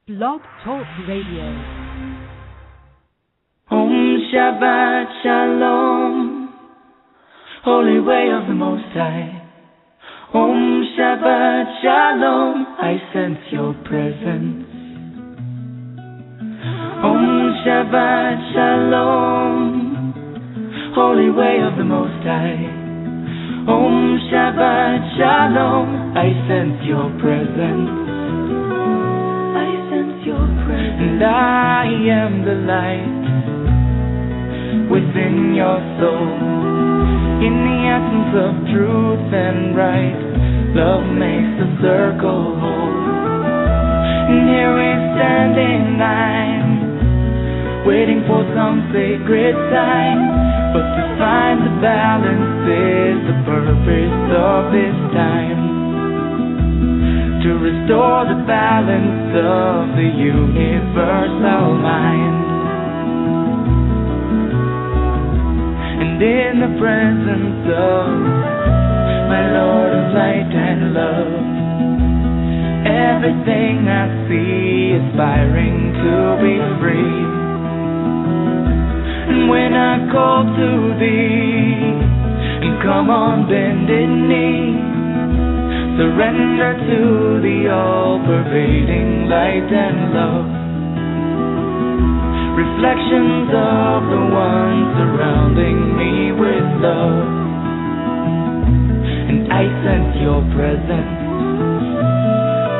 Blog Talk Radio. Om Shabbat Shalom, Holy Way of the Most High. Om Shabbat Shalom, I sense your presence. Om Shabbat Shalom, Holy Way of the Most High. Om Shabbat Shalom, I sense your presence. I sense your presence. And I am the light within your soul. In the essence of truth and right, love makes the circle whole. And here we stand in line, waiting for some sacred sign. But to find the balance is the purpose of this time. To restore the balance of the universal mind. And in the presence of my Lord of light and love, everything I see aspiring to be free. And when I call to thee, and come on bended knee, surrender to the all-pervading light and love. Reflections of the one surrounding me with love. And I sense your presence.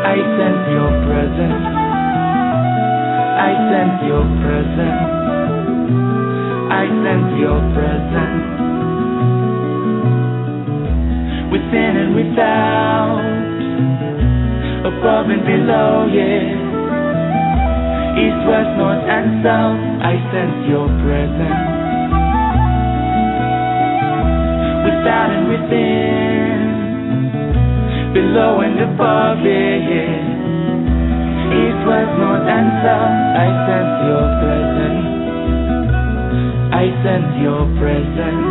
I sense your presence. I sense your presence. I sense your presence. Within and without, above and below, yeah. East, west, north, and south, I sense your presence. Without and within, below and above, yeah. East, west, north, and south, I sense your presence. I sense your presence.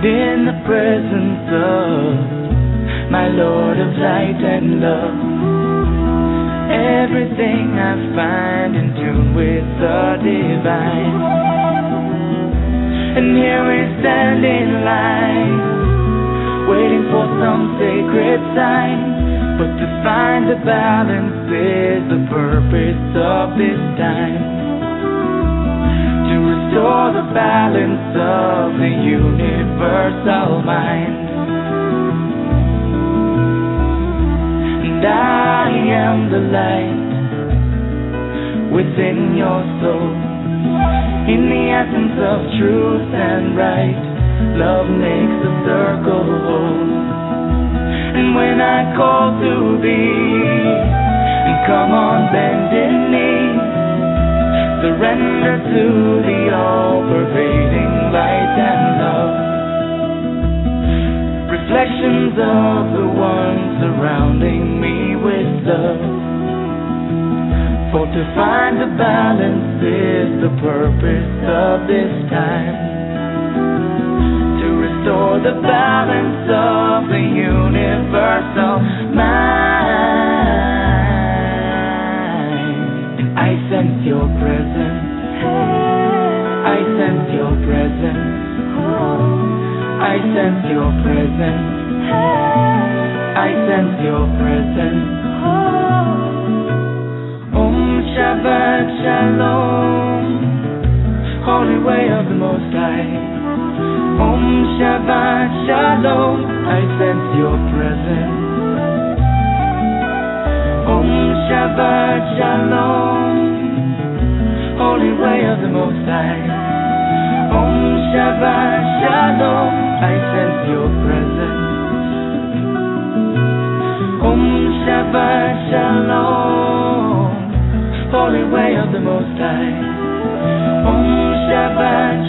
In the presence of my Lord of light and love, everything I find in tune with the divine. And here we stand in line, waiting for some sacred sign. But to find the balance is the purpose of this time. To restore the balance of the universal mind. And I am the light within your soul. In the essence of truth and right, love makes the circle whole. And when I call to thee, and come on bended knee, surrender to the all-pervading light and love. Reflections of the one surrounding me with love. For to find the balance is the purpose of this time. To restore the balance of the universal mind. And I sense your presence. I sense your presence. I sense your presence. I sense your presence. Om Shabbat Shalom, Holy Way of the Most High. Om Shabbat Shalom, I sense your presence. Om Shabbat Shalom, Holy Way of the Most High. Om Shabbat Shalom, I sense your presence. Om Shabbat Shalom, Holy Way of the Most High. Om Shabbat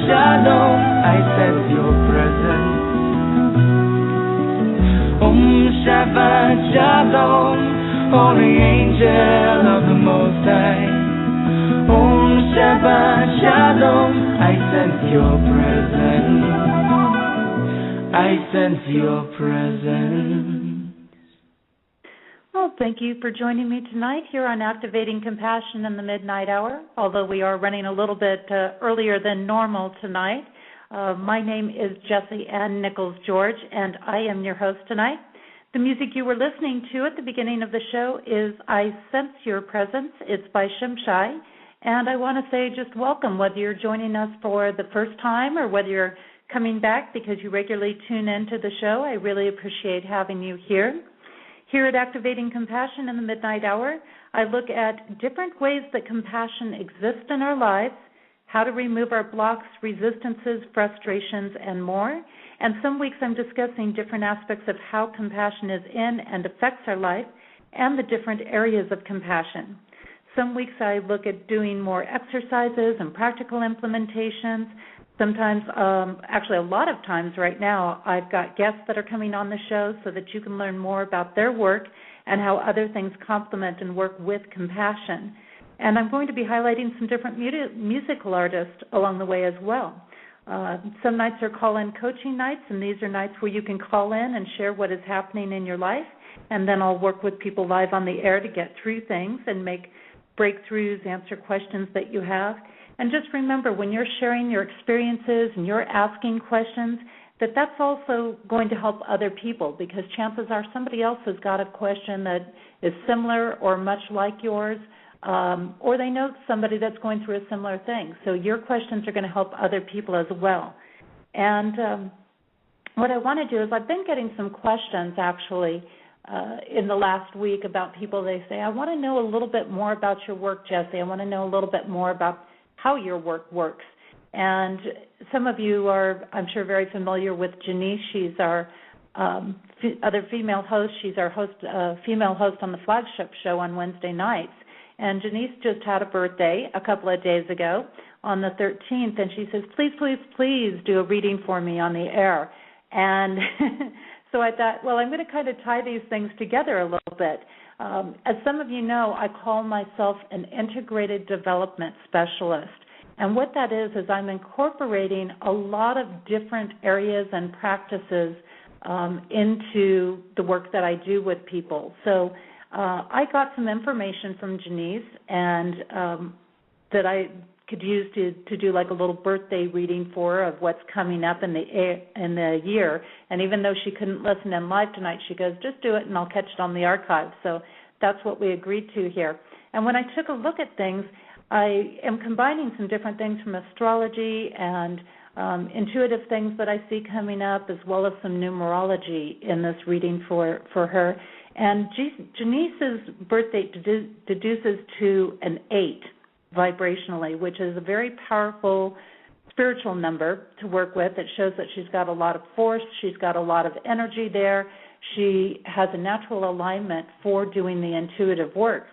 holy angel of the Most High. Om Shabbat Shalom, I sense your presence. I sense your presence. Well, thank you for joining me tonight here on Activating Compassion in the Midnight Hour, although we are running a little bit earlier than normal tonight. My name is Jessie Ann Nichols George, and I am your host tonight. The music you were listening to at the beginning of the show is I Sense Your Presence. It's by Shimshai, and I want to say just welcome, whether you're joining us for the first time or whether you're coming back because you regularly tune into the show. I really appreciate having you here. Here at Activating Compassion in the Midnight Hour, I look at different ways that compassion exists in our lives, how to remove our blocks, resistances, frustrations, and more. And some weeks I'm discussing different aspects of how compassion is in and affects our life and the different areas of compassion. Some weeks I look at doing more exercises and practical implementations. Sometimes, actually a lot of times right now, I've got guests that are coming on the show so that you can learn more about their work and how other things complement and work with compassion. And I'm going to be highlighting some different musical artists along the way as well. Some nights are call-in coaching nights, and these are nights where you can call in and share what is happening in your life, and then I'll work with people live on the air to get through things and make breakthroughs, answer questions that you have. And just remember, when you're sharing your experiences and you're asking questions, that's also going to help other people, because chances are somebody else has got a question that is similar or much like yours, or they know somebody that's going through a similar thing. So your questions are going to help other people as well. And what I want to do is I've been getting some questions, actually, in the last week about people. They say, I want to know a little bit more about your work, Jessie. I want to know a little bit more about how your work works. And some of you are, I'm sure, very familiar with Janiece. She's our other female host. She's our female host on the flagship show on Wednesday nights. And Janiece just had a birthday a couple of days ago on the 13th, and she says, please, please, please do a reading for me on the air. And so I thought, well, I'm going to kind of tie these things together a little bit. As some of you know, I call myself an integrated development specialist. And what that is I'm incorporating a lot of different areas and practices into the work that I do with people. So I got some information from Janiece and that I could use to do like a little birthday reading for her of what's coming up in the year. And even though she couldn't listen in live tonight, she goes, just do it and I'll catch it on the archive. So that's what we agreed to here. And when I took a look at things, I am combining some different things from astrology and intuitive things that I see coming up, as well as some numerology in this reading for her. And Janiece's birth date deduces to an 8 vibrationally, which is a very powerful spiritual number to work with. It shows that she's got a lot of force, she's got a lot of energy there, she has a natural alignment for doing the intuitive work.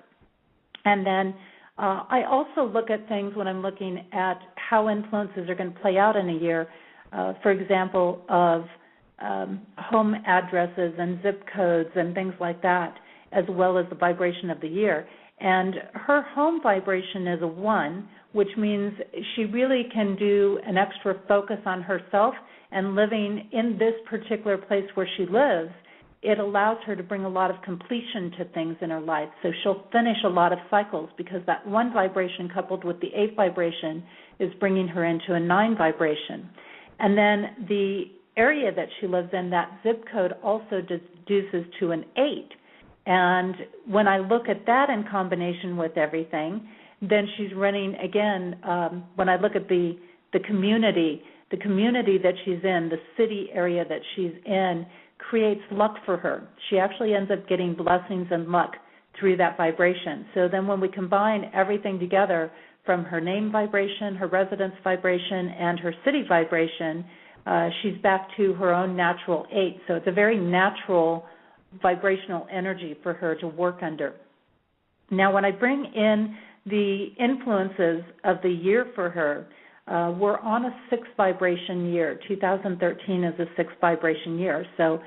And then I also look at things when I'm looking at how influences are going to play out in a year, for example, of home addresses and zip codes and things like that, as well as the vibration of the year. And her home vibration is a 1, which means she really can do an extra focus on herself, and living in this particular place where she lives, it allows her to bring a lot of completion to things in her life. So she'll finish a lot of cycles because that 1 vibration coupled with the 8 vibration is bringing her into a 9 vibration. And then the area that she lives in, that zip code also deduces to an 8. And when I look at that in combination with everything, then she's running, again, when I look at the community that she's in, the city area that she's in, creates luck for her. She actually ends up getting blessings and luck through that vibration. So then when we combine everything together from her name vibration, her residence vibration, and her city vibration, she's back to her own natural 8. So it's a very natural vibrational energy for her to work under. Now, when I bring in the influences of the year for her, we're on a 6 vibration year. 2013 is a 6 vibration year. So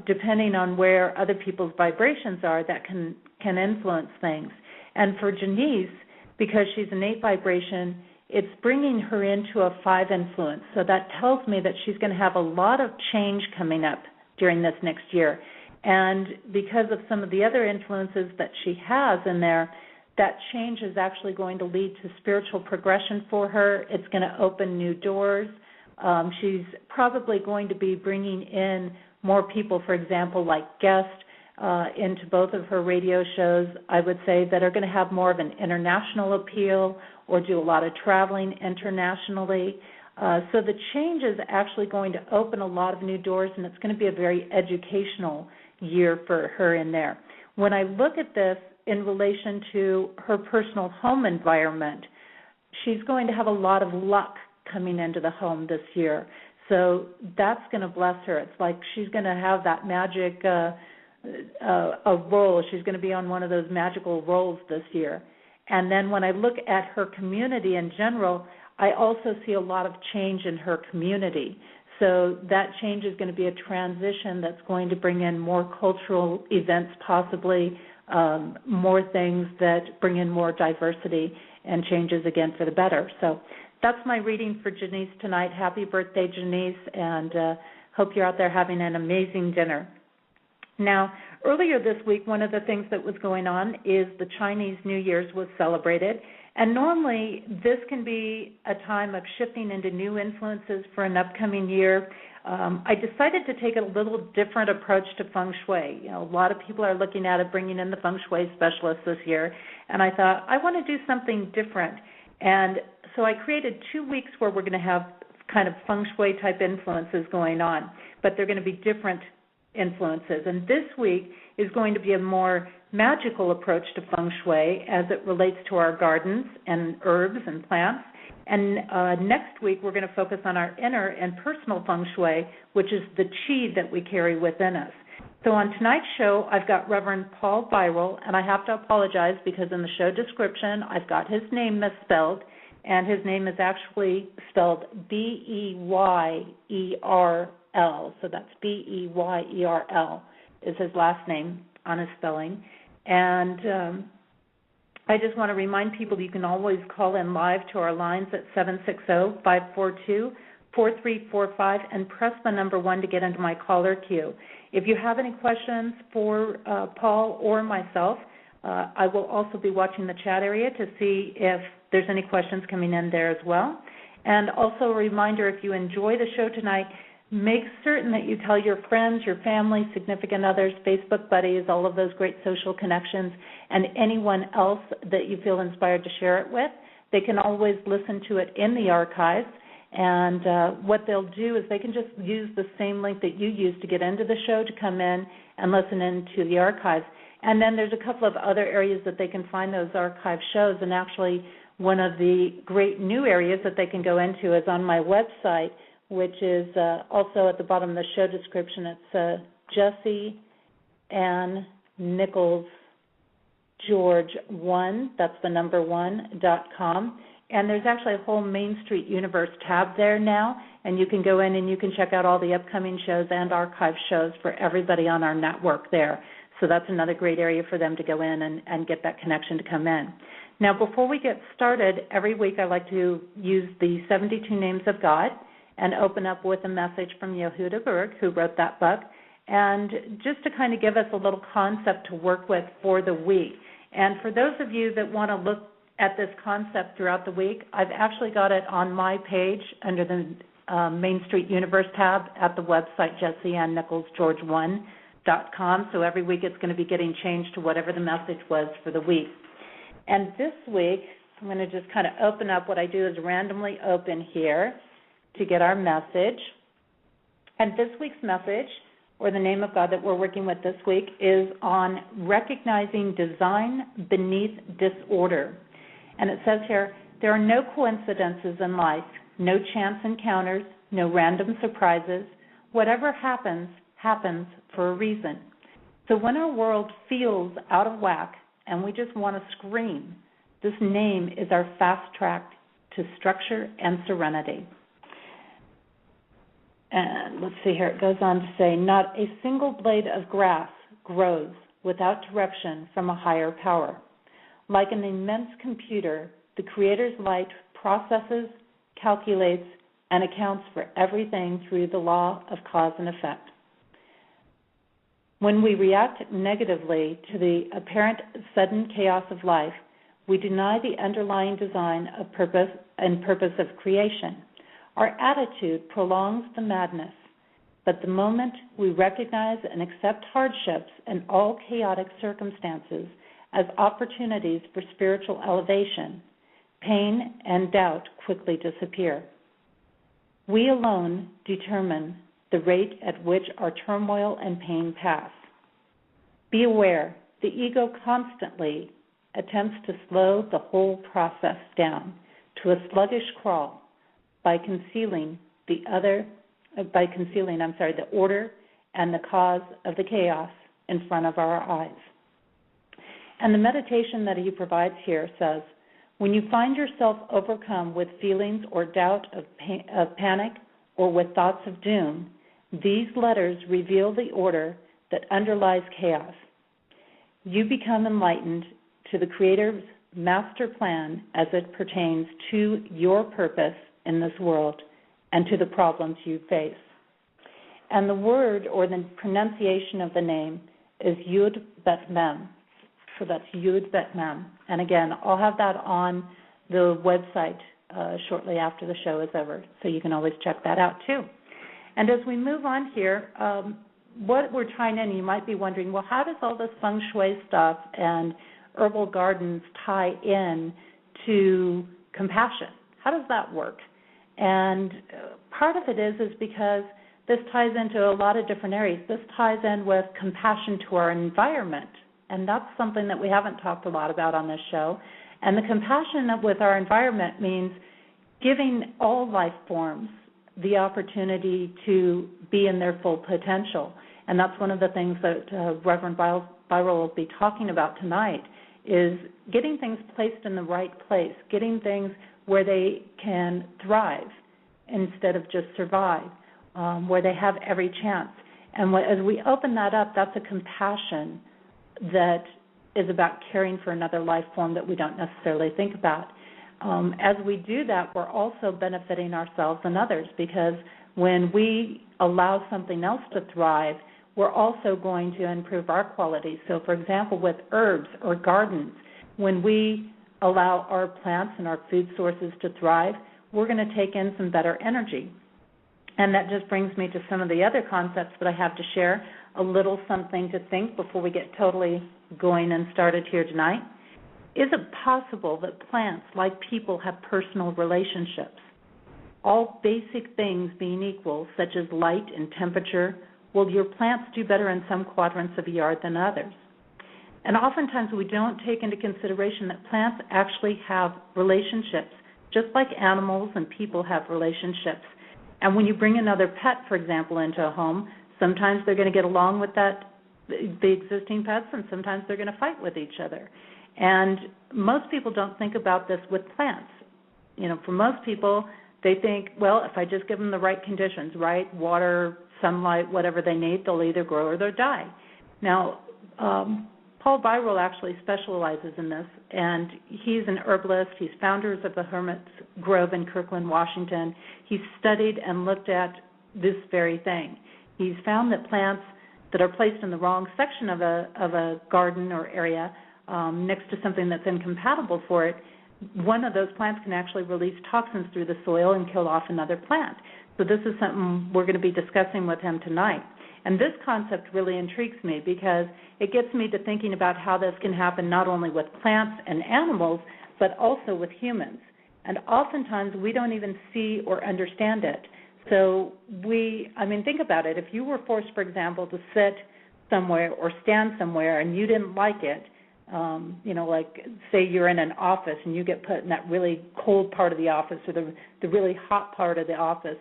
depending on where other people's vibrations are, that can can influence things. And for Janiece, because she's an 8 vibration, it's bringing her into a 5 influence. So that tells me that she's going to have a lot of change coming up during this next year. And because of some of the other influences that she has in there, that change is actually going to lead to spiritual progression for her. It's going to open new doors. She's probably going to be bringing in more people, for example, like guests, into both of her radio shows, I would say, that are going to have more of an international appeal or do a lot of traveling internationally. So the change is actually going to open a lot of new doors, and it's going to be a very educational year for her in there. When I look at this in relation to her personal home environment, she's going to have a lot of luck coming into the home this year. So that's going to bless her. It's like she's going to have that magic a roll. She's going to be on one of those magical rolls this year. And then when I look at her community in general, I also see a lot of change in her community. So that change is going to be a transition that's going to bring in more cultural events, possibly more things that bring in more diversity and changes again for the better. So that's my reading for Janiece tonight. Happy birthday, Janiece, and hope you're out there having an amazing dinner. Now, earlier this week, one of the things that was going on is the Chinese New Year's was celebrated, and normally this can be a time of shifting into new influences for an upcoming year. I decided to take a little different approach to Feng Shui. You know, a lot of people are looking at it, bringing in the Feng Shui specialists this year, and I thought, I want to do something different. And so I created 2 weeks where we're going to have kind of Feng Shui type influences going on, but they're going to be different influences. And this week is going to be a more magical approach to Feng Shui as it relates to our gardens and herbs and plants. And next week we're going to focus on our inner and personal Feng Shui, which is the chi that we carry within us. So on tonight's show, I've got Reverend Paul Beyrl, and I have to apologize because in the show description I've got his name misspelled, and his name is actually spelled Beyerl. So that's Beyerl is his last name on his spelling. And I just want to remind people you can always call in live to our lines at 760-542-4345 and press the number 1 to get into my caller queue. If you have any questions for Paul or myself, I will also be watching the chat area to see if there's any questions coming in there as well. And also a reminder, if you enjoy the show tonight, make certain that you tell your friends, your family, significant others, Facebook buddies, all of those great social connections, and anyone else that you feel inspired to share it with. They can always listen to it in the archives, and what they'll do is they can just use the same link that you use to get into the show to come in and listen into the archives. And then there's a couple of other areas that they can find those archive shows, and actually one of the great new areas that they can go into is on my website, which is also at the bottom of the show description. It's Jessie Ann Nichols George 1, that's the number 1.com. And there's actually a whole Main Street Universe tab there now, and you can go in and you can check out all the upcoming shows and archive shows for everybody on our network there. So that's another great area for them to go in and get that connection to come in. Now, before we get started, every week I like to use the 72 Names of God and open up with a message from Yehuda Berg, who wrote that book, and just to kind of give us a little concept to work with for the week. And for those of you that want to look at this concept throughout the week, I've actually got it on my page under the Main Street Universe tab at the website JessieAnnNicholsGeorge1.com. So every week it's going to be getting changed to whatever the message was for the week. And this week, I'm going to just kind of open up. What I do is randomly open here to get our message. And this week's message, or the name of God that we're working with this week, is on recognizing design beneath disorder. And it says here, there are no coincidences in life, no chance encounters, no random surprises. Whatever happens, happens for a reason. So when our world feels out of whack and we just want to scream, this name is our fast track to structure and serenity. And let's see here, it goes on to say, not a single blade of grass grows without direction from a higher power. Like an immense computer, the Creator's light processes, calculates, and accounts for everything through the law of cause and effect. When we react negatively to the apparent sudden chaos of life, we deny the underlying design of purpose of creation. Our attitude prolongs the madness, but the moment we recognize and accept hardships and all chaotic circumstances as opportunities for spiritual elevation, pain and doubt quickly disappear. We alone determine the rate at which our turmoil and pain pass. Be aware, the ego constantly attempts to slow the whole process down to a sluggish crawl by concealing the order and the cause of the chaos in front of our eyes. And the meditation that he provides here says, when you find yourself overcome with feelings or doubt of panic or with thoughts of doom, these letters reveal the order that underlies chaos. You become enlightened to the Creator's master plan as it pertains to your purpose in this world and to the problems you face. And the word or the pronunciation of the name is Yud Bet Mem. So that's Yud Bet Mem. And again, I'll have that on the website shortly after the show is over, so you can always check that out too. And as we move on here, what we're tying in, you might be wondering, well, how does all this Feng Shui stuff and herbal gardens tie in to compassion? How does that work? And part of it is because this ties into a lot of different areas. This ties in with compassion to our environment, and that's something that we haven't talked a lot about on this show. And the compassion with our environment means giving all life forms the opportunity to be in their full potential. And that's one of the things that Reverend Beyrl will be talking about tonight, is getting things placed in the right place, getting things where they can thrive instead of just survive, where they have every chance. And as we open that up, that's a compassion that is about caring for another life form that we don't necessarily think about. As we do that, we're also benefiting ourselves and others, because when we allow something else to thrive, we're also going to improve our quality. So, for example, with herbs or gardens, when we allow our plants and our food sources to thrive, we're going to take in some better energy. And that just brings me to some of the other concepts that I have to share, a little something to think before we get totally going and started here tonight. Is it possible that plants, like people, have personal relationships? All basic things being equal, such as light and temperature, will your plants do better in some quadrants of a yard than others? And oftentimes we don't take into consideration that plants actually have relationships, just like animals and people have relationships. And when you bring another pet, for example, into a home, sometimes they're going to get along with the existing pets, and sometimes they're going to fight with each other. And most people don't think about this with plants. You know, for most people, they think, well, if I just give them the right conditions, right, water, sunlight, whatever they need, they'll either grow or they'll die. Now, Paul Beyrl actually specializes in this, and he's an herbalist. He's founder of the Hermit Grove in Kirkland, Washington. He's studied and looked at this very thing. He's found that plants that are placed in the wrong section of a garden or area next to something that's incompatible for it, one of those plants can actually release toxins through the soil and kill off another plant. So this is something we're going to be discussing with him tonight. And this concept really intrigues me because it gets me to thinking about how this can happen not only with plants and animals, but also with humans. And oftentimes we don't even see or understand it. So think about it. If you were forced, for example, to sit somewhere or stand somewhere and you didn't like it, like say you're in an office and you get put in that really cold part of the office or the really hot part of the office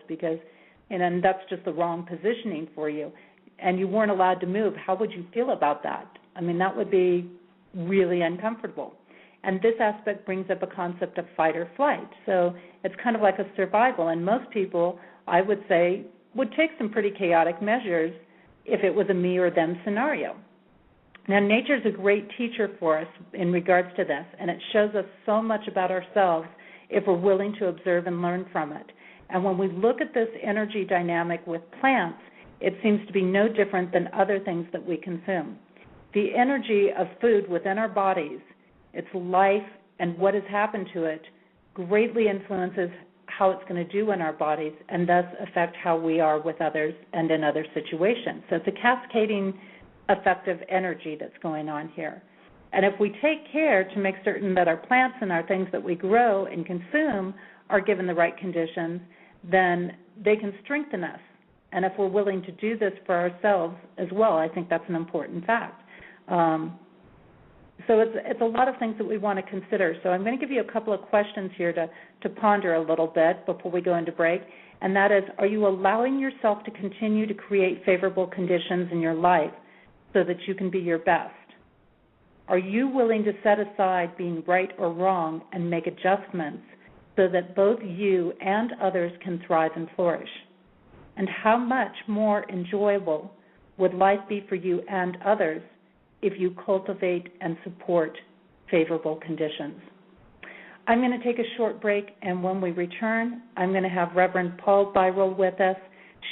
and that's just the wrong positioning for you, and you weren't allowed to move, how would you feel about that? I mean, that would be really uncomfortable. And this aspect brings up a concept of fight or flight. So it's kind of like a survival, and most people, I would say, would take some pretty chaotic measures if it was a me or them scenario. Now, nature is a great teacher for us in regards to this, and it shows us so much about ourselves if we're willing to observe and learn from it. And when we look at this energy dynamic with plants, it seems to be no different than other things that we consume. The energy of food within our bodies, its life and what has happened to it, greatly influences how it's going to do in our bodies and thus affect how we are with others and in other situations. So it's a cascading effect of energy that's going on here. And if we take care to make certain that our plants and our things that we grow and consume are given the right conditions, then they can strengthen us. And if we're willing to do this for ourselves as well, I think that's an important fact. So it's a lot of things that we want to consider. So I'm going to give you a couple of questions here to ponder a little bit before we go into break. And that is, are you allowing yourself to continue to create favorable conditions in your life so that you can be your best? Are you willing to set aside being right or wrong and make adjustments so that both you and others can thrive and flourish? And how much more enjoyable would life be for you and others if you cultivate and support favorable conditions? I'm going to take a short break, and when we return, I'm going to have Reverend Beyrl with us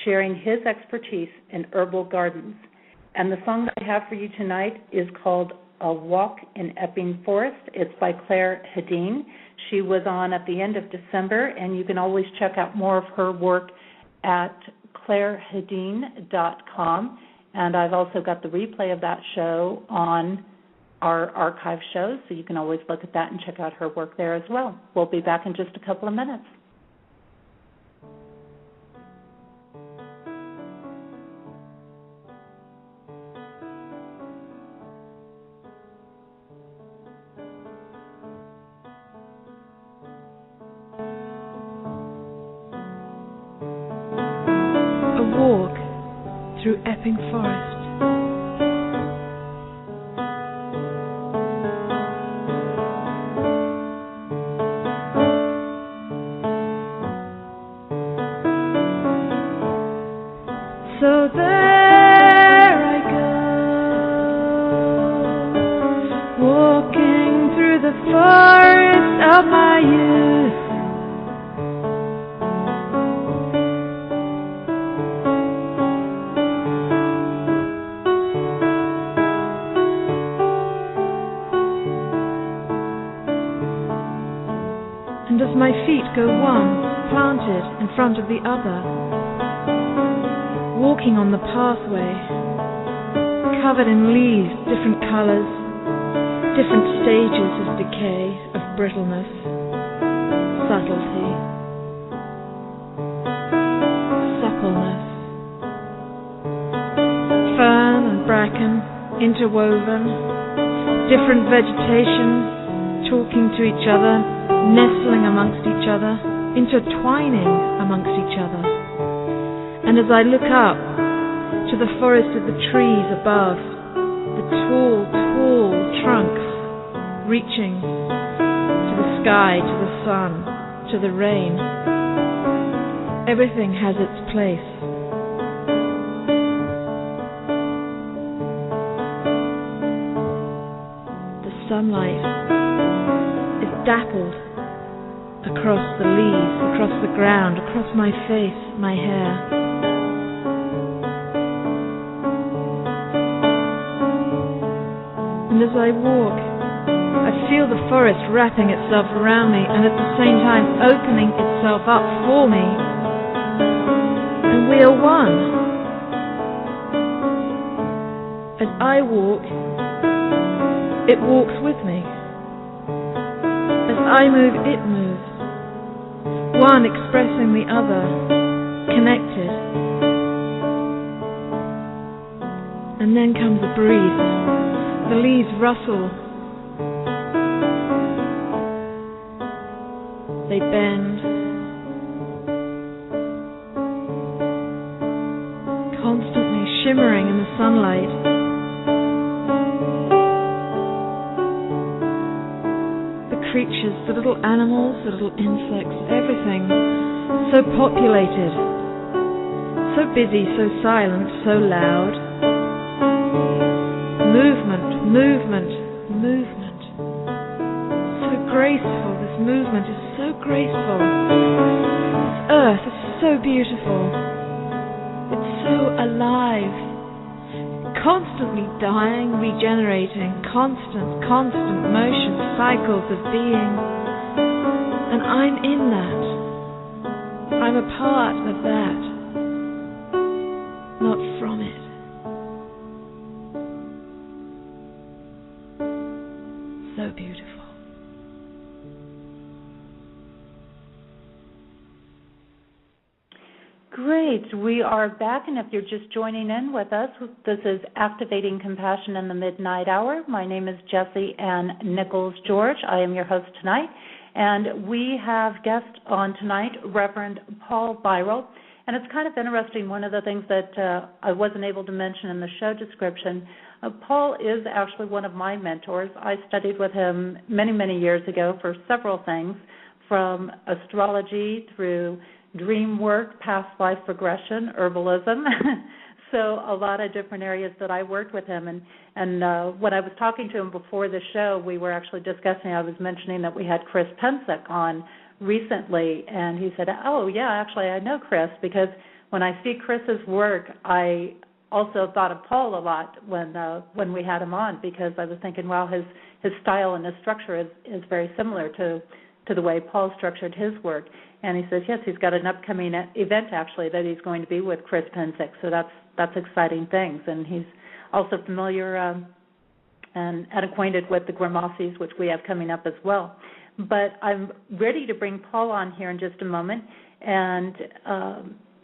sharing his expertise in herbal gardens. And the song that I have for you tonight is called A Walk in Epping Forest. It's by Claire Hedin. She was on at the end of December, and you can always check out more of her work at clairehedin.com. And I've also got the replay of that show on our archive shows, so you can always look at that and check out her work there as well. We'll be back in just a couple of minutes. A walk through Epping Forest. So there I go, walking through the forest of my youth. And as my feet go one, planted in front of the other, walking on the pathway, covered in leaves, different colors, different stages of decay, of brittleness, subtlety, suppleness, fern and bracken interwoven, different vegetation talking to each other, nestling amongst each other, intertwining amongst each other. And as I look up to the forest of the trees above, the tall, tall trunks reaching to the sky, to the sun, to the rain, everything has its place. The sunlight is dappled across the leaves, across the ground, across my face, my hair. And as I walk, I feel the forest wrapping itself around me and at the same time opening itself up for me. And we are one. As I walk, it walks with me. As I move, it moves. One expressing the other, connected. And then comes a breeze. The leaves rustle. They bend. Constantly shimmering in the sunlight. The creatures, the little animals, the little insects, everything so populated, so busy, so silent, so loud. movement, movement, movement. So graceful, this movement is so graceful. This earth is so beautiful. It's so alive. Constantly dying, regenerating, constant motion, cycles of being. And I'm in that. I'm a part of that, not from it. So beautiful. Great. We are back, and if you're just joining in with us, this is Activating Compassion in the Midnight Hour. My name is Jessie Ann Nichols George. I am your host tonight, and we have guest on tonight, Reverend Paul Beyrl. And it's kind of interesting, one of the things that I wasn't able to mention in the show description, Paul is actually one of my mentors. I studied with him many, many years ago for several things, from astrology through dream work, past life regression, herbalism. So a lot of different areas that I worked with him. And when I was talking to him before the show, we were actually discussing, I was mentioning that we had Chris Pensick on recently, and he said, oh, yeah, actually I know Chris, because when I see Chris's work, I also thought of Paul a lot when we had him on, because I was thinking, wow, his style and his structure is very similar to the way Paul structured his work. And he says, yes, he's got an upcoming event, actually, that he's going to be with Chris Pensick. So that's exciting things. And he's also familiar and acquainted with the Grimaces, which we have coming up as well. But I'm ready to bring Paul on here in just a moment. And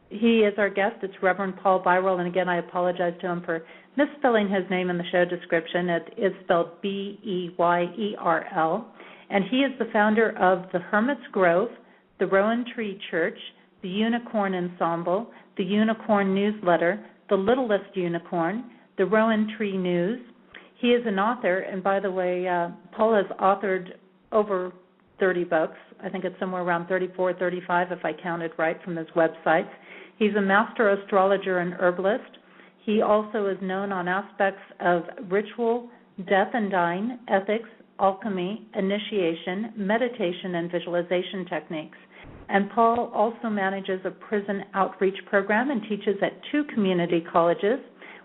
he is our guest. It's Reverend Paul Beyrl. And, again, I apologize to him for misspelling his name in the show description. It is spelled Beyerl. And he is the founder of the Hermit's Grove, the Rowan Tree Church, the Unicorn Ensemble, the Unicorn Newsletter, the Littlest Unicorn, the Rowan Tree News. He is an author, and by the way, Paul has authored over 30 books. I think it's somewhere around 34, 35, if I counted right from his websites. He's a master astrologer and herbalist. He also is known on aspects of ritual, death and dying, ethics, alchemy, initiation, meditation, and visualization techniques. And Paul also manages a prison outreach program and teaches at 2 community colleges.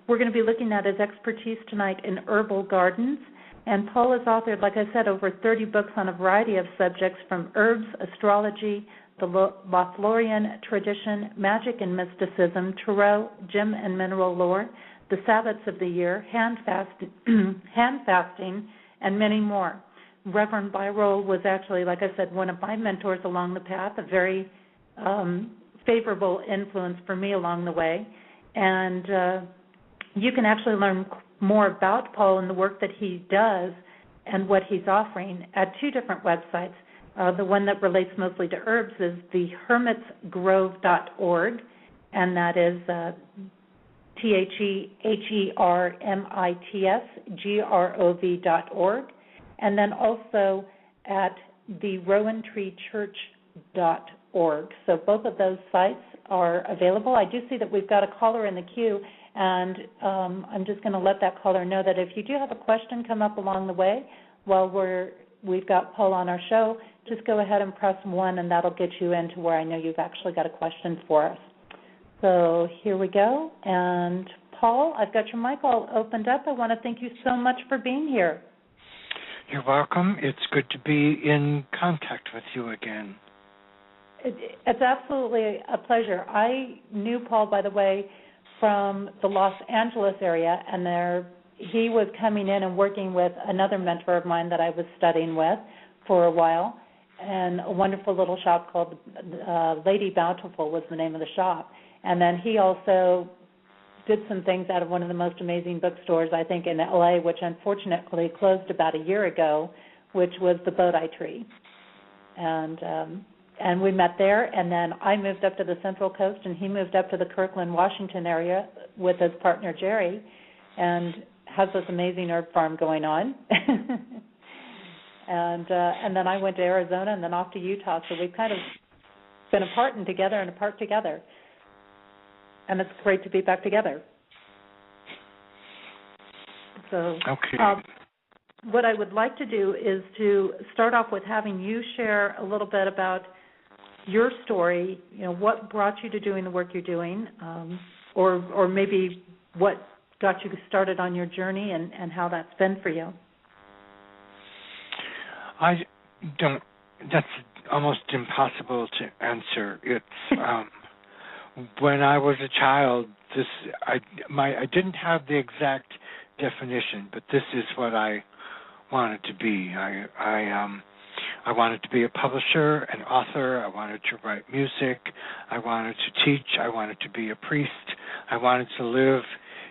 We're going to be looking at his expertise tonight in herbal gardens. And Paul has authored, like I said, over 30 books on a variety of subjects, from herbs, astrology, the Lothlorien tradition, magic and mysticism, tarot, gem and mineral lore, the Sabbaths of the year, hand fasting, and many more. Reverend Beyrl was actually, like I said, one of my mentors along the path, a very favorable influence for me along the way. And you can actually learn more about Paul and the work that he does and what he's offering at 2 different websites. The one that relates mostly to herbs is the hermitsgrove.org, and that is TheHermitsgrove.org, and then also at the RowanTreeChurch.org. So both of those sites are available. I do see that we've got a caller in the queue, and I'm just going to let that caller know that if you do have a question come up along the way while we've got Paul on our show, just go ahead and press 1, and that'll get you into where I know you've actually got a question for us. So here we go. And Paul, I've got your mic all opened up. I want to thank you so much for being here. You're welcome. It's good to be in contact with you again. It's absolutely a pleasure. I knew Paul, by the way, from the Los Angeles area, and he was coming in and working with another mentor of mine that I was studying with for a while, and a wonderful little shop called Lady Bountiful was the name of the shop. And then he also did some things out of one of the most amazing bookstores, I think, in L.A., which unfortunately closed about a year ago, which was the Bodhi Tree. And we met there, and then I moved up to the Central Coast, and he moved up to the Kirkland, Washington area with his partner, Jerry, and has this amazing herb farm going on. And then I went to Arizona and then off to Utah, so we've kind of been apart and together and apart together. And it's great to be back together. So okay. What I would like to do is to start off with having you share a little bit about your story, what brought you to doing the work you're doing, or maybe what got you started on your journey and how that's been for you. That's almost impossible to answer. It's when I was a child, I didn't have the exact definition, but this is what I wanted to be. I wanted to be a publisher, an author. I wanted to write music. I wanted to teach. I wanted to be a priest. I wanted to live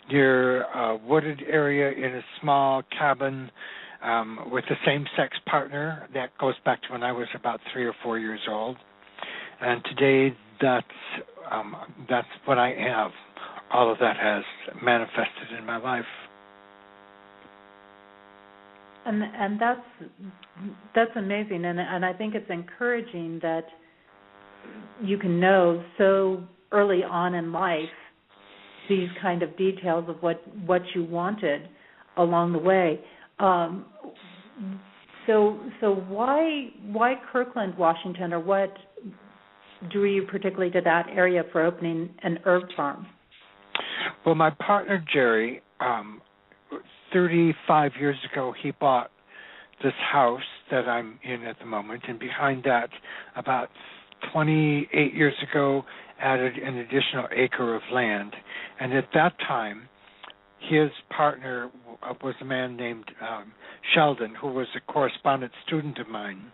near a wooded area in a small cabin with the same-sex partner. That goes back to when I was about 3 or 4 years old. And today, that's what I have. All of that has manifested in my life. And that's amazing, and I think it's encouraging that you can know so early on in life these kind of details of what you wanted along the way. So why Kirkland, Washington, or what drew you particularly to that area for opening an herb farm? Well, my partner Jerry, 35 years ago, he bought this house that I'm in at the moment, and behind that, about 28 years ago, added an additional acre of land. And at that time, his partner was a man named Sheldon, who was a correspondent student of mine.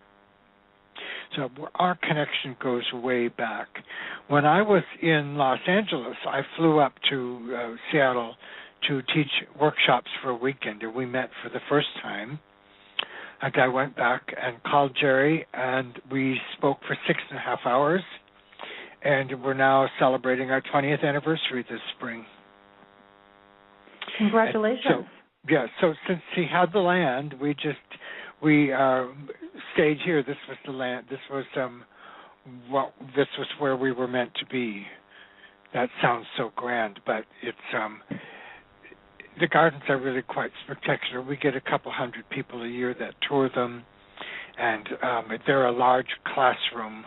So our connection goes way back. When I was in Los Angeles, I flew up to Seattle to teach workshops for a weekend, and we met for the first time. And I went back and called Jerry, and we spoke for 6.5 hours, and we're now celebrating our 20th anniversary this spring. Congratulations. So since he had the land, we stayed here. This was the land. This was where we were meant to be. That sounds so grand, but it's the gardens are really quite spectacular. We get a couple hundred people a year that tour them, and they're a large classroom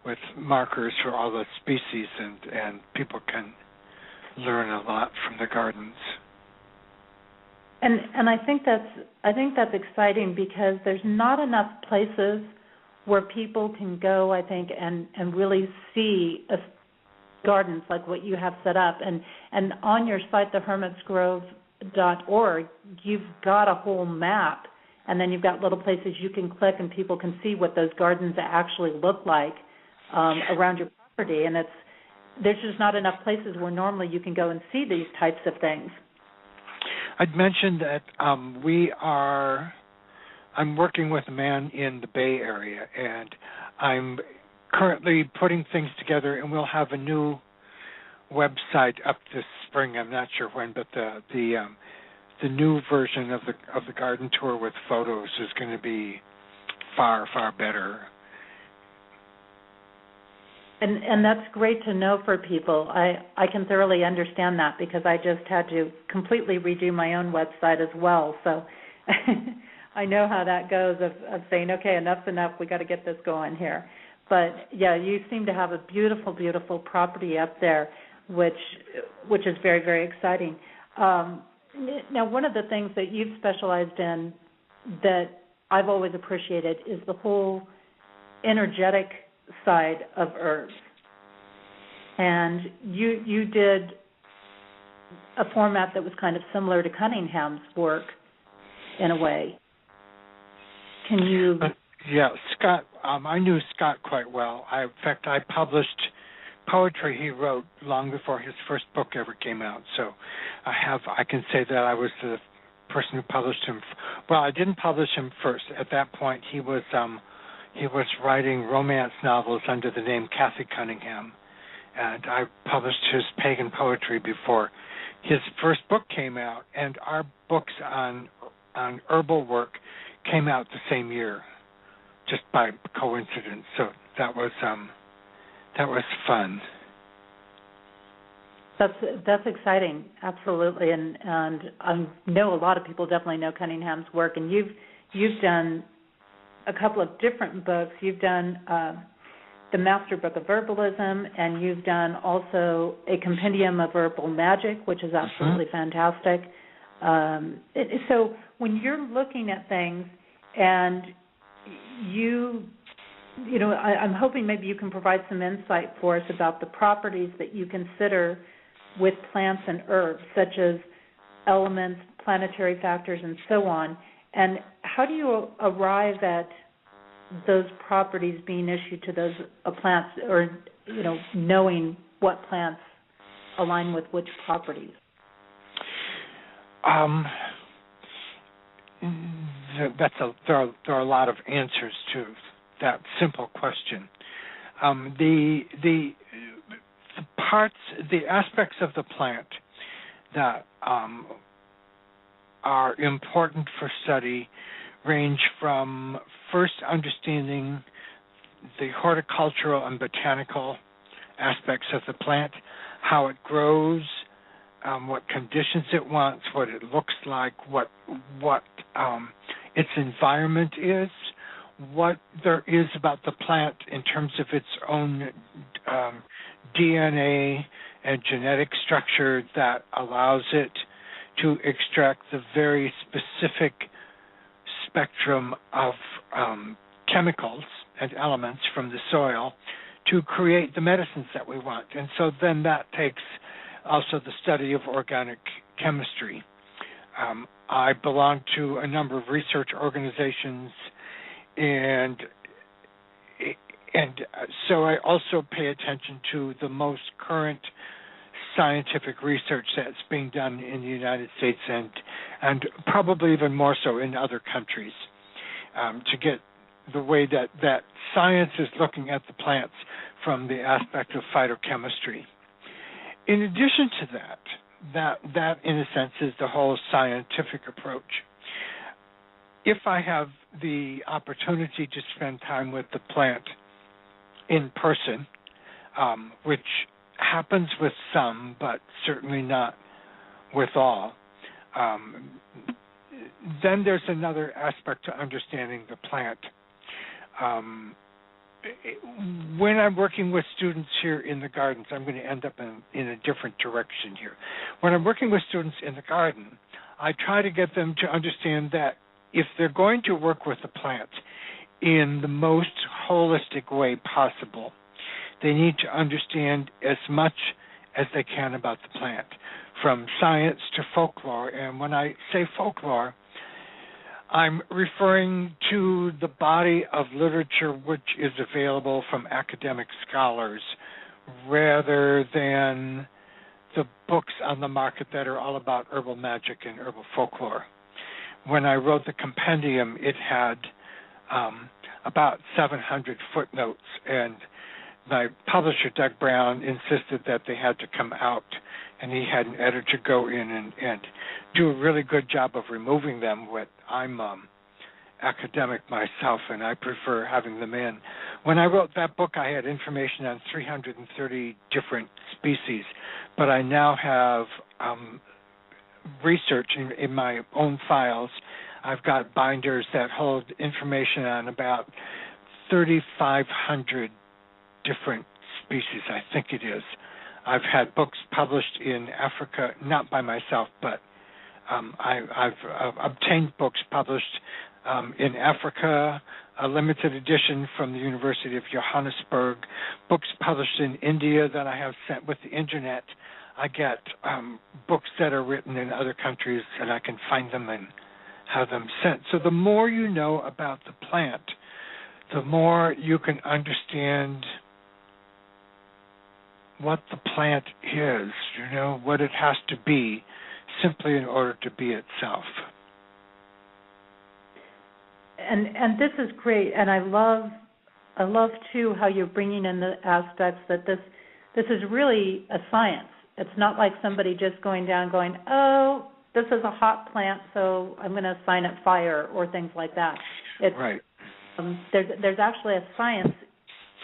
with markers for all the species, and people can learn a lot from the gardens. And I think that's exciting because there's not enough places where people can go, I think, and really see gardens like what you have set up. And on your site, thehermitsgrove.org, you've got a whole map, and then you've got little places you can click and people can see what those gardens actually look like around your property. And there's just not enough places where normally you can go and see these types of things. I'd mentioned that I'm working with a man in the Bay Area, and I'm currently putting things together, and we'll have a new website up this spring. I'm not sure when, but the new version of the garden tour with photos is going to be far, far better. And that's great to know for people. I can thoroughly understand that because I just had to completely redo my own website as well. So I know how that goes of saying, okay, enough's enough, we got to get this going here. But, yeah, you seem to have a beautiful, beautiful property up there, which is very, very exciting. Now, one of the things that you've specialized in that I've always appreciated is the whole energetic side of herbs. And you did a format that was kind of similar to Cunningham's work in a way. Can you... Yeah, Scott, I knew Scott quite well. In fact, I published poetry he wrote long before his first book ever came out. So I can say that I was the person who published him. Well, I didn't publish him first. At that point, he was writing romance novels under the name Kathy Cunningham, and I published his pagan poetry before his first book came out. And our books on herbal work came out the same year, just by coincidence. So that was fun. That's exciting, absolutely, and I know a lot of people definitely know Cunningham's work, and you've done a couple of different books. You've done the Master Book of Herbalism, and you've done also a compendium of herbal magic, which is absolutely fantastic. So when you're looking at things, and I'm hoping maybe you can provide some insight for us about the properties that you consider with plants and herbs, such as elements, planetary factors, and so on. And how do you arrive at those properties being issued to those plants, or knowing what plants align with which properties? There are a lot of answers to that simple question. The aspects of the plant that are important for study range from first understanding the horticultural and botanical aspects of the plant, how it grows, what conditions it wants, what it looks like, what its environment is, what there is about the plant in terms of its own DNA and genetic structure that allows it to extract the very specific spectrum of chemicals and elements from the soil to create the medicines that we want. And so then that takes also the study of organic chemistry. I belong to a number of research organizations, and so I also pay attention to the most current scientific research that's being done in the United States and probably even more so in other countries, to get the way that science is looking at the plants from the aspect of phytochemistry. In addition to that in a sense is the whole scientific approach. If I have the opportunity to spend time with the plant in person, which happens with some, but certainly not with all, then there's another aspect to understanding the plant. When I'm working with students here in the gardens, I'm going to end up in a different direction here. When I'm working with students in the garden, I try to get them to understand that if they're going to work with the plant in the most holistic way possible, they need to understand as much as they can about the plant, from science to folklore. And when I say folklore, I'm referring to the body of literature which is available from academic scholars rather than the books on the market that are all about herbal magic and herbal folklore. When I wrote the compendium, it had about 700 footnotes, and my publisher, Doug Brown, insisted that they had to come out, and he had an editor go in and do a really good job of removing them. I'm academic myself, and I prefer having them in. When I wrote that book, I had information on 330 different species, but I now have research in my own files. I've got binders that hold information on about 3,500 different species, I think it is. I've had books published in Africa, not by myself, but I've obtained books published in Africa, a limited edition from the University of Johannesburg, books published in India that I have sent with the internet. I get books that are written in other countries, and I can find them and have them sent. So the more you know about the plant, the more you can understand what the plant is, what it has to be, simply in order to be itself. And this is great, and I love too how you're bringing in the aspects that this is really a science. It's not like somebody just going down going, oh, this is a hot plant, so I'm going to assign it fire or things like that. It's, right. There's actually a science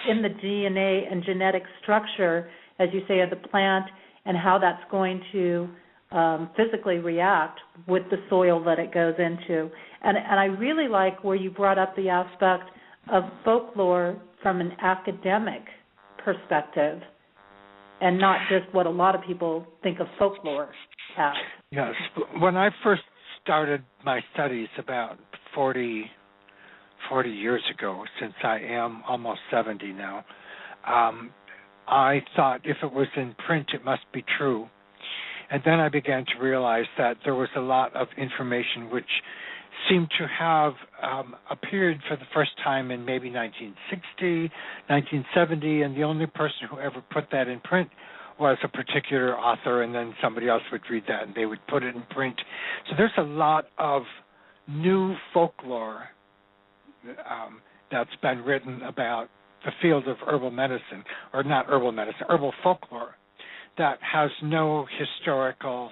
in the DNA and genetic structure, as you say, of the plant, and how that's going to physically react with the soil that it goes into. And I really like where you brought up the aspect of folklore from an academic perspective and not just what a lot of people think of folklore as. Yes. When I first started my studies about 40 years ago, since I am almost 70 now, I thought if it was in print, it must be true. And then I began to realize that there was a lot of information which seemed to have appeared for the first time in maybe 1960, 1970, and the only person who ever put that in print was a particular author, and then somebody else would read that and they would put it in print. So there's a lot of new folklore that's been written about the field of herbal medicine, or not herbal medicine, herbal folklore, that has no historical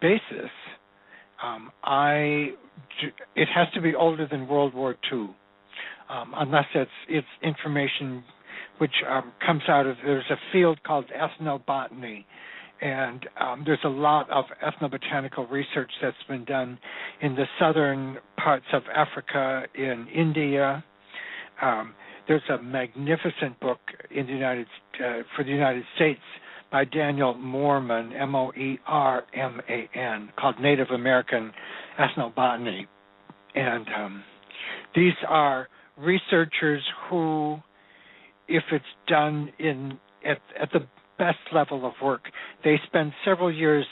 basis. It has to be older than World War II, unless it's information which comes out of, there's a field called ethnobotany, and there's a lot of ethnobotanical research that's been done in the southern parts of Africa, in India. There's a magnificent book in the for the United States by Daniel Moorman, Moerman, called Native American Ethnobotany. And these are researchers who, if it's done at the best level of work, they spend several years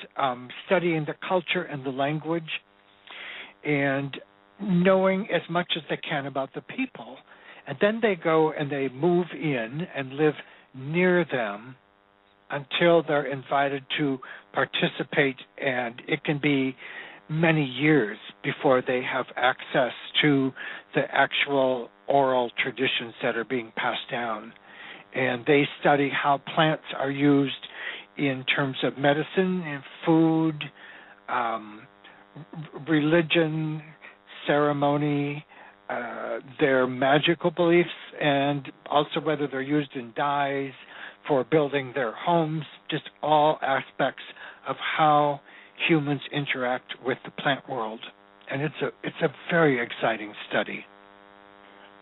studying the culture and the language and knowing as much as they can about the people. And then they go and they move in and live near them until they're invited to participate, and it can be many years before they have access to the actual oral traditions that are being passed down. And they study how plants are used in terms of medicine and food, religion, ceremony, their magical beliefs, and also whether they're used in dyes for building their homes, just all aspects of how humans interact with the plant world. And it's a very exciting study.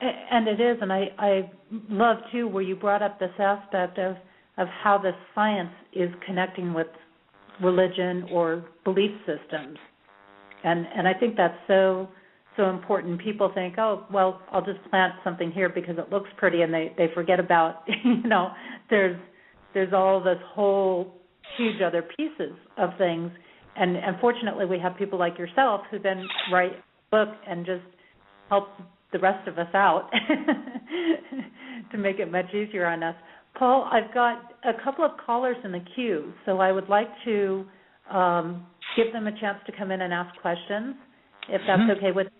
And it is, and I love, too, where you brought up this aspect of how the science is connecting with religion or belief systems. And I think that's so important. People think, oh, well, I'll just plant something here because it looks pretty, and they forget about, there's all this whole huge other pieces of things. And fortunately, we have people like yourself who then write a book and just help the rest of us out to make it much easier on us. Paul, I've got a couple of callers in the queue, so I would like to give them a chance to come in and ask questions, if that's okay with you.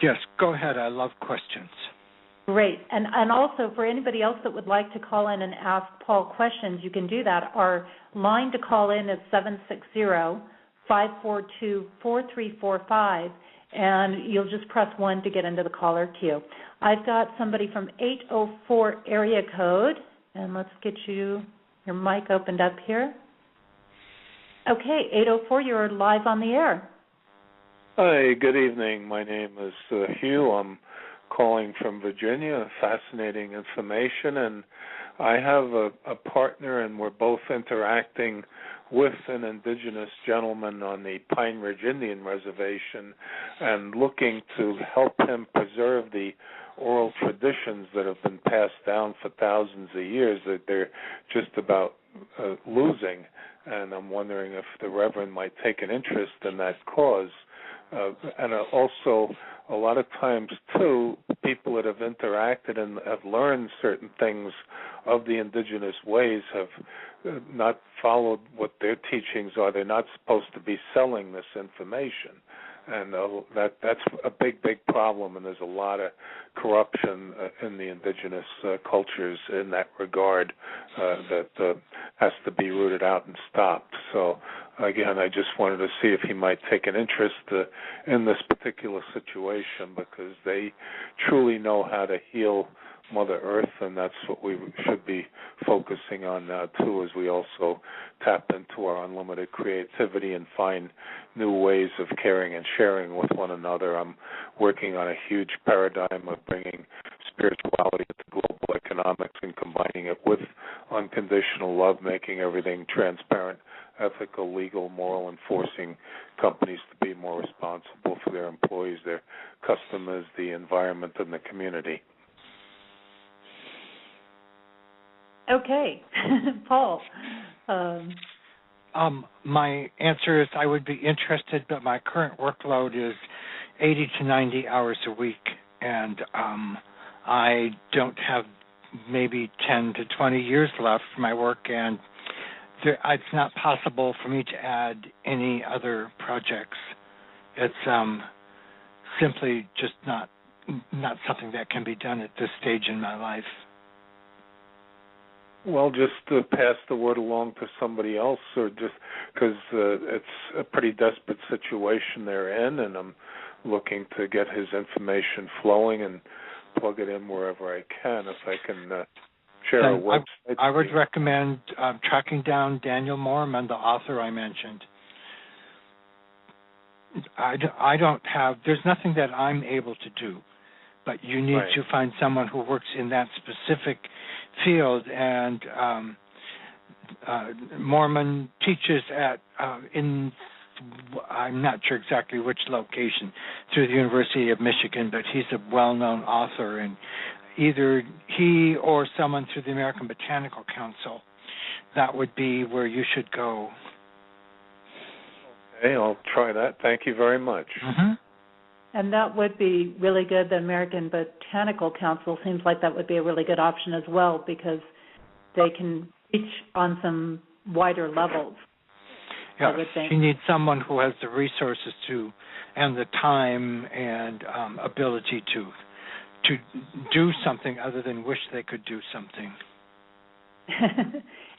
Yes, go ahead. I love questions. Great. And also, for anybody else that would like to call in and ask Paul questions, you can do that. Our line to call in is 760-542-4345, and you'll just press 1 to get into the caller queue. I've got somebody from 804 area code, and let's get your mic opened up here. Okay, 804, you're live on the air. Hi, good evening. My name is Hugh. I'm calling from Virginia. Fascinating information, and I have a partner, and we're both interacting with an indigenous gentleman on the Pine Ridge Indian Reservation and looking to help him preserve the oral traditions that have been passed down for thousands of years that they're just about losing. And I'm wondering if the Reverend might take an interest in that cause. And also, a lot of times, too, people that have interacted and have learned certain things of the indigenous ways have not followed what their teachings are. They're not supposed to be selling this information. And that's a big, big problem, and there's a lot of corruption in the indigenous cultures in that regard that has to be rooted out and stopped. So again, I just wanted to see if he might take an interest in this particular situation, because they truly know how to heal Mother Earth, and that's what we should be focusing on now too, as we also tap into our unlimited creativity and find new ways of caring and sharing with one another. I'm working on a huge paradigm of bringing spirituality into global economics and combining it with unconditional love, making everything transparent, ethical, legal, moral, and forcing companies to be more responsible for their employees, their customers, the environment, and the community. Okay. Paul. My answer is I would be interested, but my current workload is 80 to 90 hours a week, and I don't have maybe 10 to 20 years left for my work, and it's not possible for me to add any other projects. It's simply just not something that can be done at this stage in my life. Well, just to pass the word along to somebody else, or just because it's a pretty desperate situation they're in, and I'm looking to get his information flowing and plug it in wherever I can. If I can share a website. I would recommend tracking down Daniel Moorman, the author I mentioned. I don't have, there's nothing that I'm able to do, but you need to find someone who works in that specific field, and Moorman teaches at I'm not sure exactly which location, through the University of Michigan, but he's a well-known author, and either he or someone through the American Botanical Council, that would be where you should go. Okay, I'll try that. Thank you very much. Mm-hmm. And that would be really good. The American Botanical Council seems like that would be a really good option as well, because they can reach on some wider levels. Yeah, you need someone who has the resources to, and the time and ability to do something other than wish they could do something.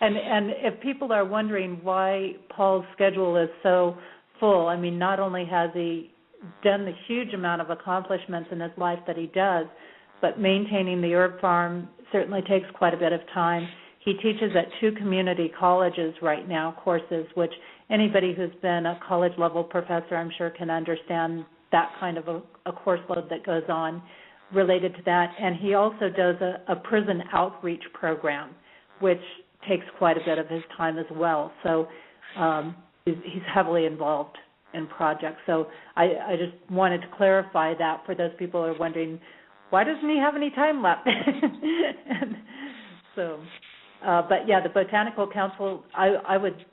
And if people are wondering why Paul's schedule is so full, I mean, not only has he done the huge amount of accomplishments in his life that he does, but maintaining the herb farm certainly takes quite a bit of time. He teaches at 2 community colleges right now, courses, which anybody who's been a college-level professor, I'm sure, can understand that kind of a course load that goes on related to that. And he also does a prison outreach program, which takes quite a bit of his time as well. So he's heavily involved in projects. So I just wanted to clarify that for those people who are wondering, why doesn't he have any time left? But yeah, the Botanical Council, I would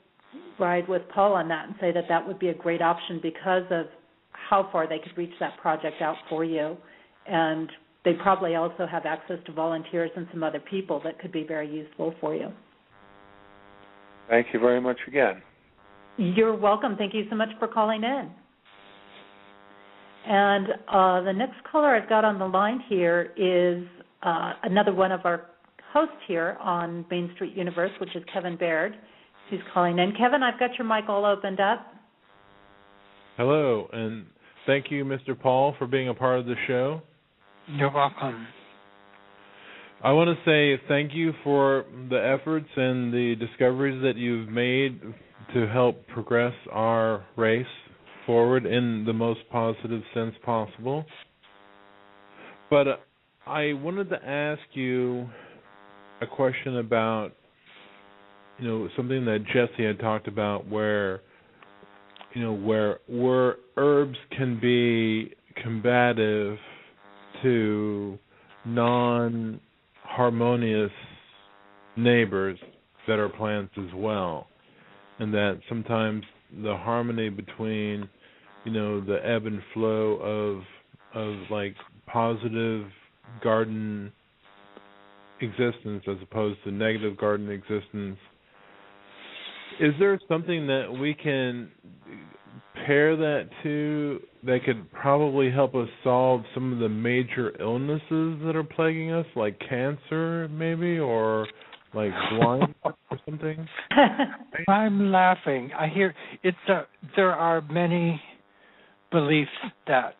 ride with Paul on that and say that would be a great option because of how far they could reach that project out for you. And they probably also have access to volunteers and some other people that could be very useful for you. Thank you very much again. You're welcome. Thank you so much for calling in. And the next caller I've got on the line here is another one of our hosts here on Main Street Universe, which is Kevin Baird, who's calling in. Kevin, I've got your mic all opened up. Hello, and thank you, Mr. Paul, for being a part of the show. You're welcome. I want to say thank you for the efforts and the discoveries that you've made to help progress our race forward in the most positive sense possible. But I wanted to ask you a question about, something that Jesse had talked about where herbs can be combative to non-harmonious neighbors that are plants as well, and that sometimes the harmony between, the ebb and flow of like positive garden existence as opposed to negative garden existence. Is there something that we can pair that to that could probably help us solve some of the major illnesses that are plaguing us, like cancer maybe, or like blindness or something? I'm laughing. I hear there are many beliefs that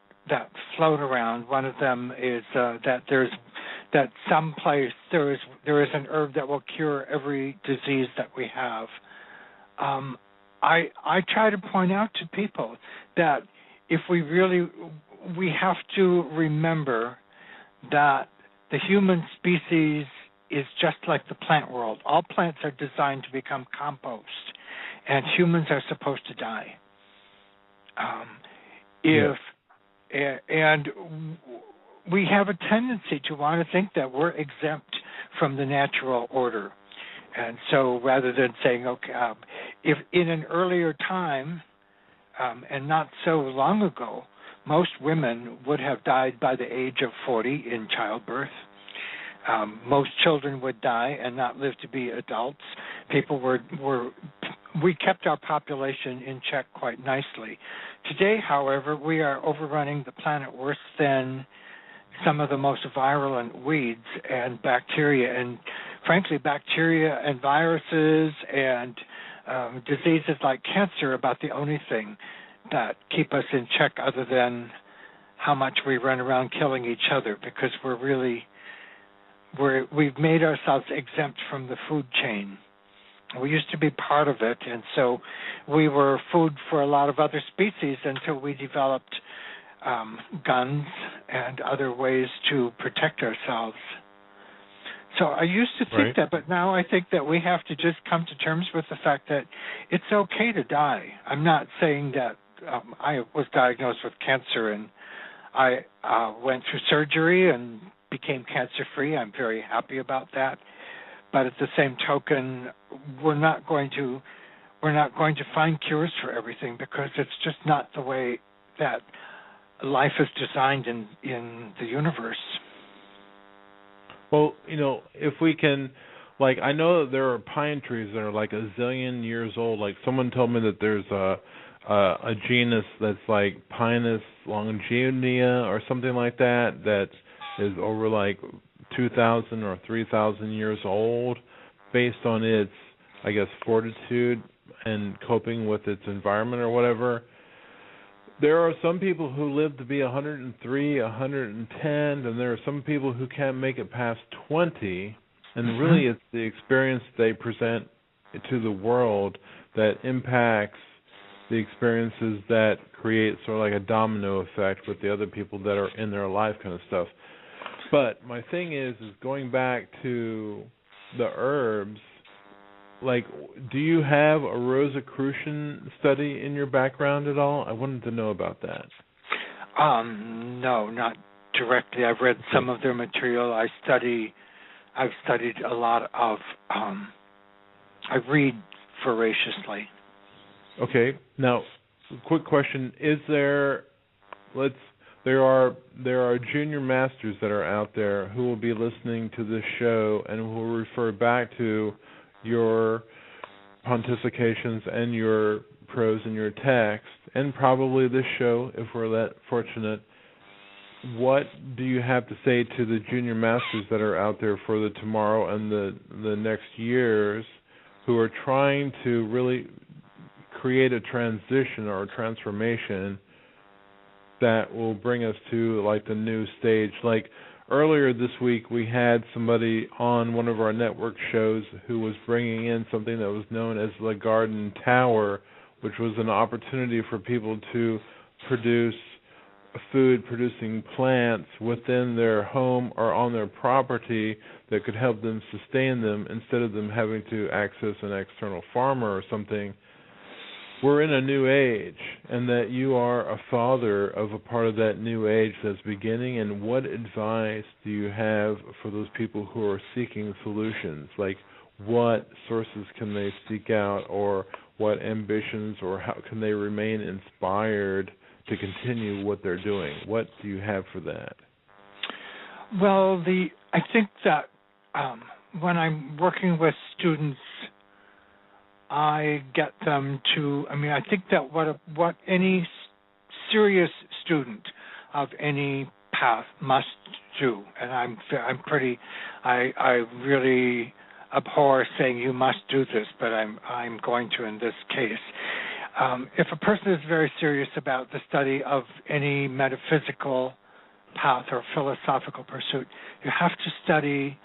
float around. One of them is that someplace there is an herb that will cure every disease that we have. I try to point out to people that if we have to remember that the human species is just like the plant world. All plants are designed to become compost, and humans are supposed to die. And we have a tendency to want to think that we're exempt from the natural order. And so rather than saying, okay, if in an earlier time, and not so long ago, most women would have died by the age of 40 in childbirth. Most children would die and not live to be adults. We kept our population in check quite nicely. Today, however, we are overrunning the planet worse than some of the most virulent weeds and bacteria. And frankly, bacteria and viruses and diseases like cancer are about the only thing that keep us in check, other than how much we run around killing each other, because we've made ourselves exempt from the food chain. We used to be part of it, and so we were food for a lot of other species until we developed guns and other ways to protect ourselves. So I used to think that, but now I think that we have to just come to terms with the fact that it's okay to die. I'm not saying that I was diagnosed with cancer and I went through surgery and became cancer-free. I'm very happy about that. But at the same token, we're not going to find cures for everything, because it's just not the way that life is designed in the universe. Well, if we can, I know that there are pine trees that are like a zillion years old. Like someone told me that there's a genus that's like Pinus longitudinea or something like that is over 2,000 or 3,000 years old, based on its, I guess, fortitude and coping with its environment or whatever. There are some people who live to be 103, 110, and there are some people who can't make it past 20, and really it's the experience they present to the world that impacts the experiences that create sort of like a domino effect with the other people that are in their life, kind of stuff. But my thing is going back to the herbs, do you have a Rosicrucian study in your background at all? I wanted to know about that. No, not directly. I've read some of their material. I've studied a lot of. I read voraciously. Okay. Now, quick question: There are junior masters that are out there who will be listening to this show and who will refer back to your pontifications and your prose and your text, and probably this show, if we're that fortunate. What do you have to say to the junior masters that are out there for the tomorrow and the next years, who are trying to really create a transition or a transformation that will bring us to the new stage? Earlier this week, we had somebody on one of our network shows who was bringing in something that was known as the Garden Tower, which was an opportunity for people to produce food-producing plants within their home or on their property that could help them sustain them instead of them having to access an external farmer or something. We're in a new age, and that you are a father of a part of that new age that's beginning. And what advice do you have for those people who are seeking solutions? What sources can they seek out, or what ambitions, or how can they remain inspired to continue what they're doing? What do you have for that? Well, I think that when I'm working with students, I get them to. I think that what any serious student of any path must do, and I really abhor saying you must do this, but I'm going to in this case. if a person is very serious about the study of any metaphysical path or philosophical pursuit, you have to study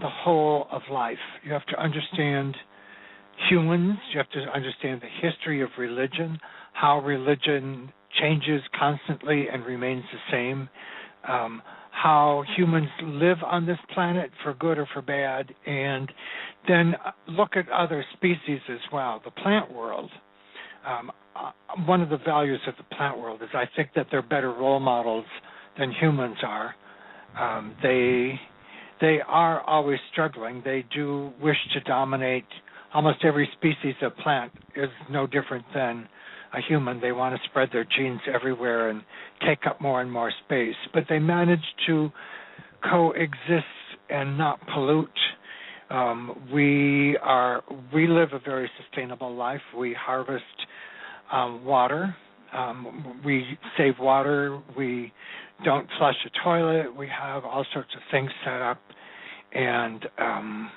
the whole of life. You have to understand humans. You have to understand the history of religion, how religion changes constantly and remains the same, how humans live on this planet for good or for bad, and then look at other species as well. The plant world, one of the values of the plant world is I think that they're better role models than humans are. They are always struggling. They do wish to dominate. Almost every species of plant is no different than a human. They want to spread their genes everywhere and take up more and more space. But they manage to coexist and not pollute. We live a very sustainable life. We harvest water. We save water. We don't flush a toilet. We have all sorts of things set up. And I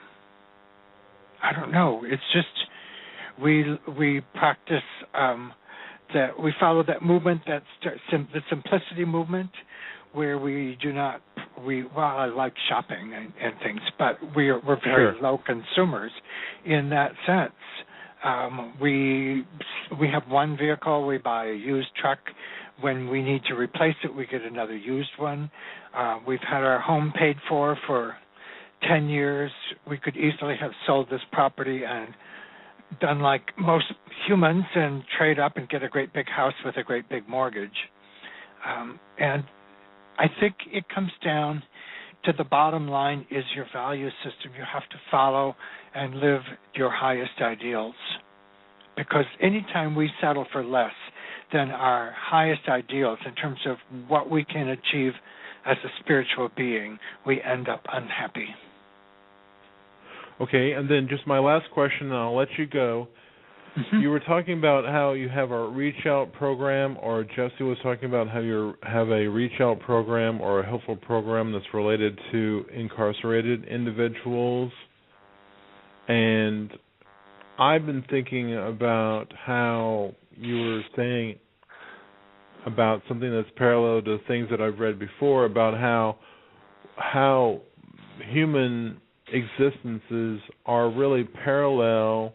don't know. It's just we practice that. We follow that movement, the simplicity movement, where we do not. I like shopping and things, but we're very low consumers in that sense. We have one vehicle. We buy a used truck. When we need to replace it, we get another used one. We've had our home paid for 10 years. We could easily have sold this property and done like most humans and trade up and get a great big house with a great big mortgage. And I think it comes down to the bottom line is your value system. You have to follow and live your highest ideals. Because anytime we settle for less than our highest ideals in terms of what we can achieve as a spiritual being, we end up unhappy. Okay, and then just my last question, and I'll let you go. Mm-hmm. You were talking about how you have a reach-out program, or Jesse was talking about how you have a reach-out program or a helpful program that's related to incarcerated individuals. And I've been thinking about how you were saying about something that's parallel to things that I've read before about how human existences are really parallel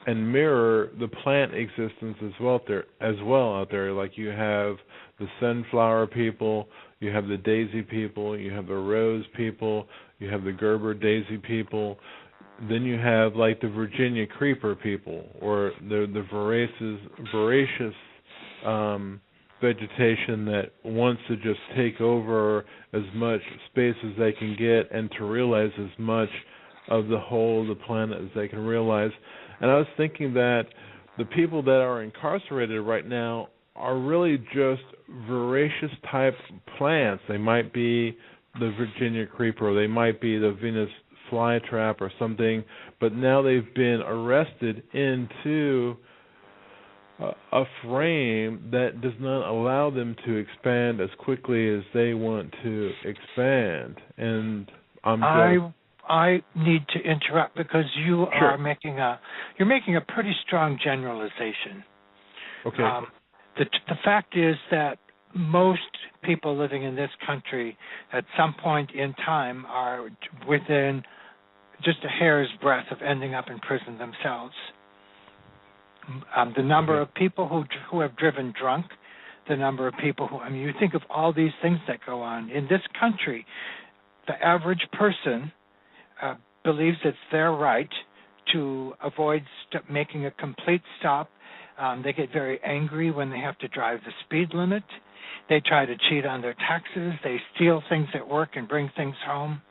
and mirror the plant existence as well out there. Like you have the sunflower people, you have the daisy people, you have the rose people, you have the Gerber daisy people. Then you have like the Virginia creeper people, or the voracious vegetation that wants to just take over as much space as they can get and to realize as much of the whole of the planet as they can realize. And I was thinking that the people that are incarcerated right now are really just voracious type plants. They might be the Virginia creeper, or they might be the Venus flytrap or something, but now they've been arrested into a frame that does not allow them to expand as quickly as they want to expand. And I need to interrupt because you are making a pretty strong generalization. Okay. The fact is that most people living in this country at some point in time are within just a hair's breadth of ending up in prison themselves. The number of people who have driven drunk, the number of people who, you think of all these things that go on. In this country, the average person believes it's their right to avoid making a complete stop. They get very angry when they have to drive the speed limit. They try to cheat on their taxes. They steal things at work and bring things home.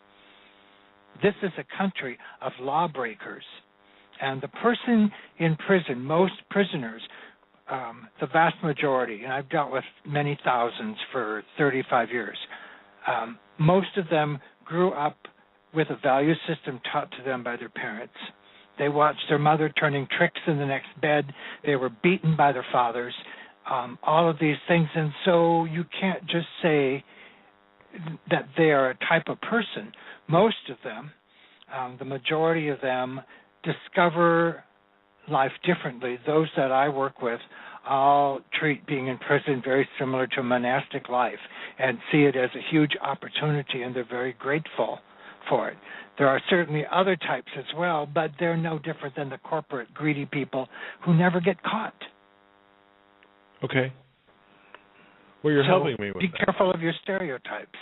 This is a country of lawbreakers. And the person in prison, most prisoners, the vast majority, and I've dealt with many thousands for 35 years, most of them grew up with a value system taught to them by their parents. They watched their mother turning tricks in the next bed. They were beaten by their fathers, all of these things. And so you can't just say that they are a type of person. Most of them, the majority of them, discover life differently. Those that I work with, I'll treat being in prison very similar to a monastic life and see it as a huge opportunity, and they're very grateful for it. There are certainly other types as well, but they're no different than the corporate greedy people who never get caught. Okay. Well, you're helping me with be that. Careful of your stereotypes.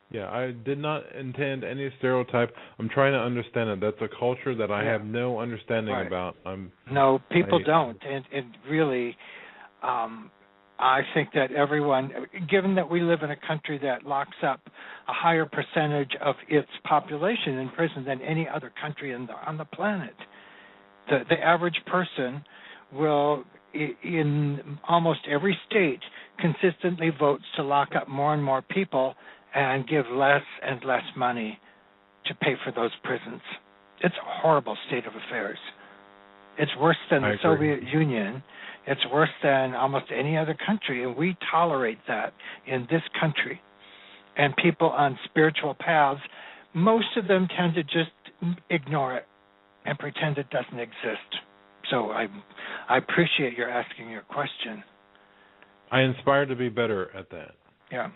Yeah, I did not intend any stereotype. I'm trying to understand it. That's a culture that I have no understanding about. No, people don't. And really, I think that everyone, given that we live in a country that locks up a higher percentage of its population in prison than any other country on the planet, the average person will, in almost every state, consistently votes to lock up more and more people and give less and less money to pay for those prisons. It's a horrible state of affairs. It's worse than the Soviet Union. It's worse than almost any other country, and we tolerate that in this country. And people on spiritual paths, most of them tend to just ignore it and pretend it doesn't exist. So I appreciate your asking your question. I inspire to be better at that. Yeah.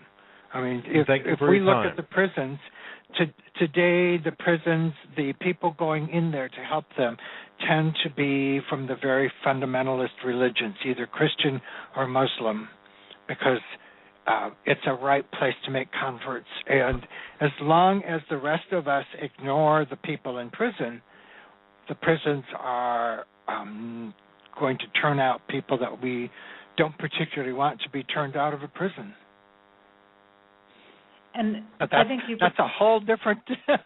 I mean, if we look at the prisons, today the prisons, the people going in there to help them tend to be from the very fundamentalist religions, either Christian or Muslim, because it's a right place to make converts. And as long as the rest of us ignore the people in prison, the prisons are going to turn out people that we don't particularly want to be turned out of a prison. And but I think that's a whole different program.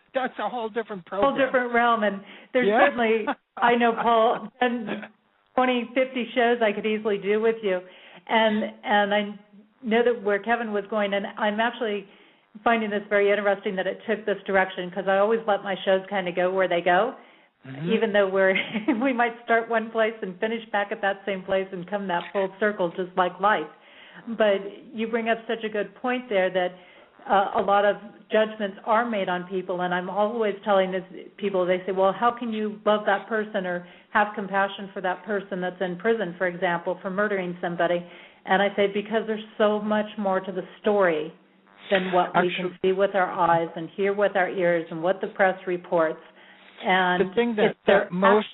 Whole different realm, and there's certainly, I know, Paul, 10, 20, 50 shows I could easily do with you, and I know that where Kevin was going, and I'm actually finding this very interesting that it took this direction, because I always let my shows kind of go where they go, even though we might start one place and finish back at that same place and come that full circle, just like life. But you bring up such a good point there that a lot of judgments are made on people, and I'm always telling people, they say, well, how can you love that person or have compassion for that person that's in prison, for example, for murdering somebody? And I say, because there's so much more to the story than what we can see with our eyes and hear with our ears and what the press reports. And the thing that most,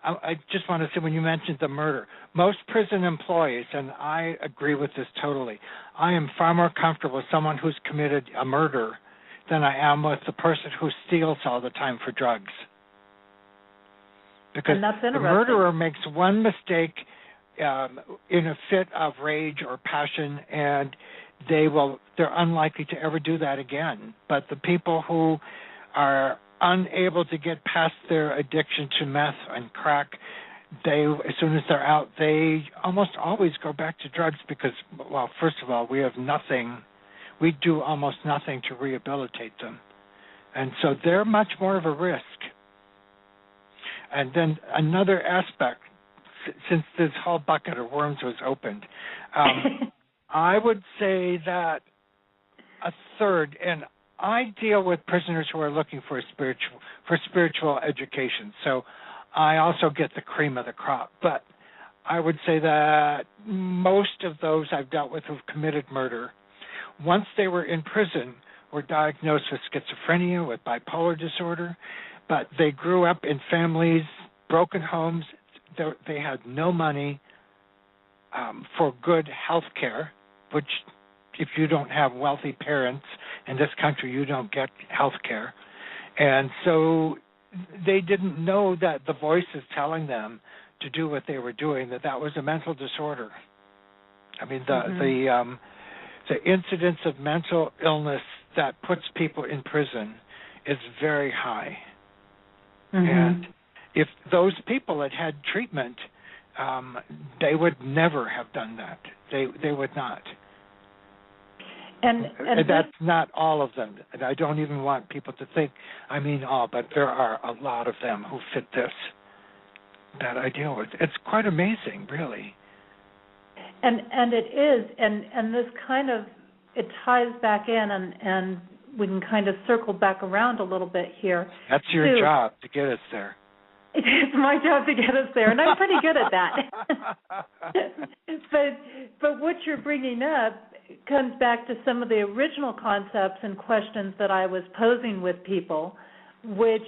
I just want to say, when you mentioned the murder, most prison employees, and I agree with this totally, I am far more comfortable with someone who's committed a murder than I am with the person who steals all the time for drugs. Because the murderer makes one mistake in a fit of rage or passion, and they're unlikely to ever do that again. But the people who are unable to get past their addiction to meth and crack, as soon as they're out, they almost always go back to drugs because, well, first of all, we do almost nothing to rehabilitate them. And so they're much more of a risk. And then another aspect, since this whole bucket of worms was opened, I would say that a third, and I deal with prisoners who are looking for spiritual education. So I also get the cream of the crop. But I would say that most of those I've dealt with who've committed murder, once they were in prison, were diagnosed with schizophrenia, with bipolar disorder, but they grew up in families, broken homes. They had no money for good health care, which if you don't have wealthy parents in this country, you don't get health care. And so they didn't know that the voices telling them to do what they were doing, that was a mental disorder. I mean, the incidence of mental illness that puts people in prison is very high. And if those people had treatment, they would never have done that. They would not. And that's not all of them. And I don't even want people to think I mean all, but there are a lot of them who fit this that I deal with. It's quite amazing, really. And it is, and this kind of, it ties back in, and we can kind of circle back around a little bit here. That's your job, to get us there. It's my job to get us there, and I'm pretty good at that. But what you're bringing up comes back to some of the original concepts and questions that I was posing with people, which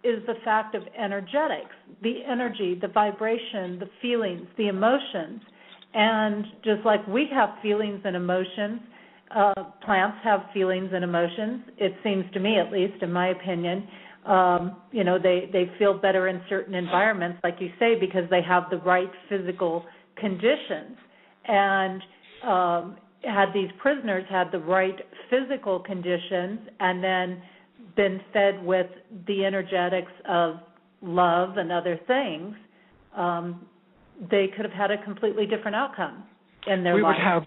is the fact of energetics, the energy, the vibration, the feelings, the emotions. And just like we have feelings and emotions, plants have feelings and emotions, it seems to me, at least in my opinion. They feel better in certain environments, like you say, because they have the right physical conditions. And had these prisoners had the right physical conditions and then been fed with the energetics of love and other things, they could have had a completely different outcome in their life.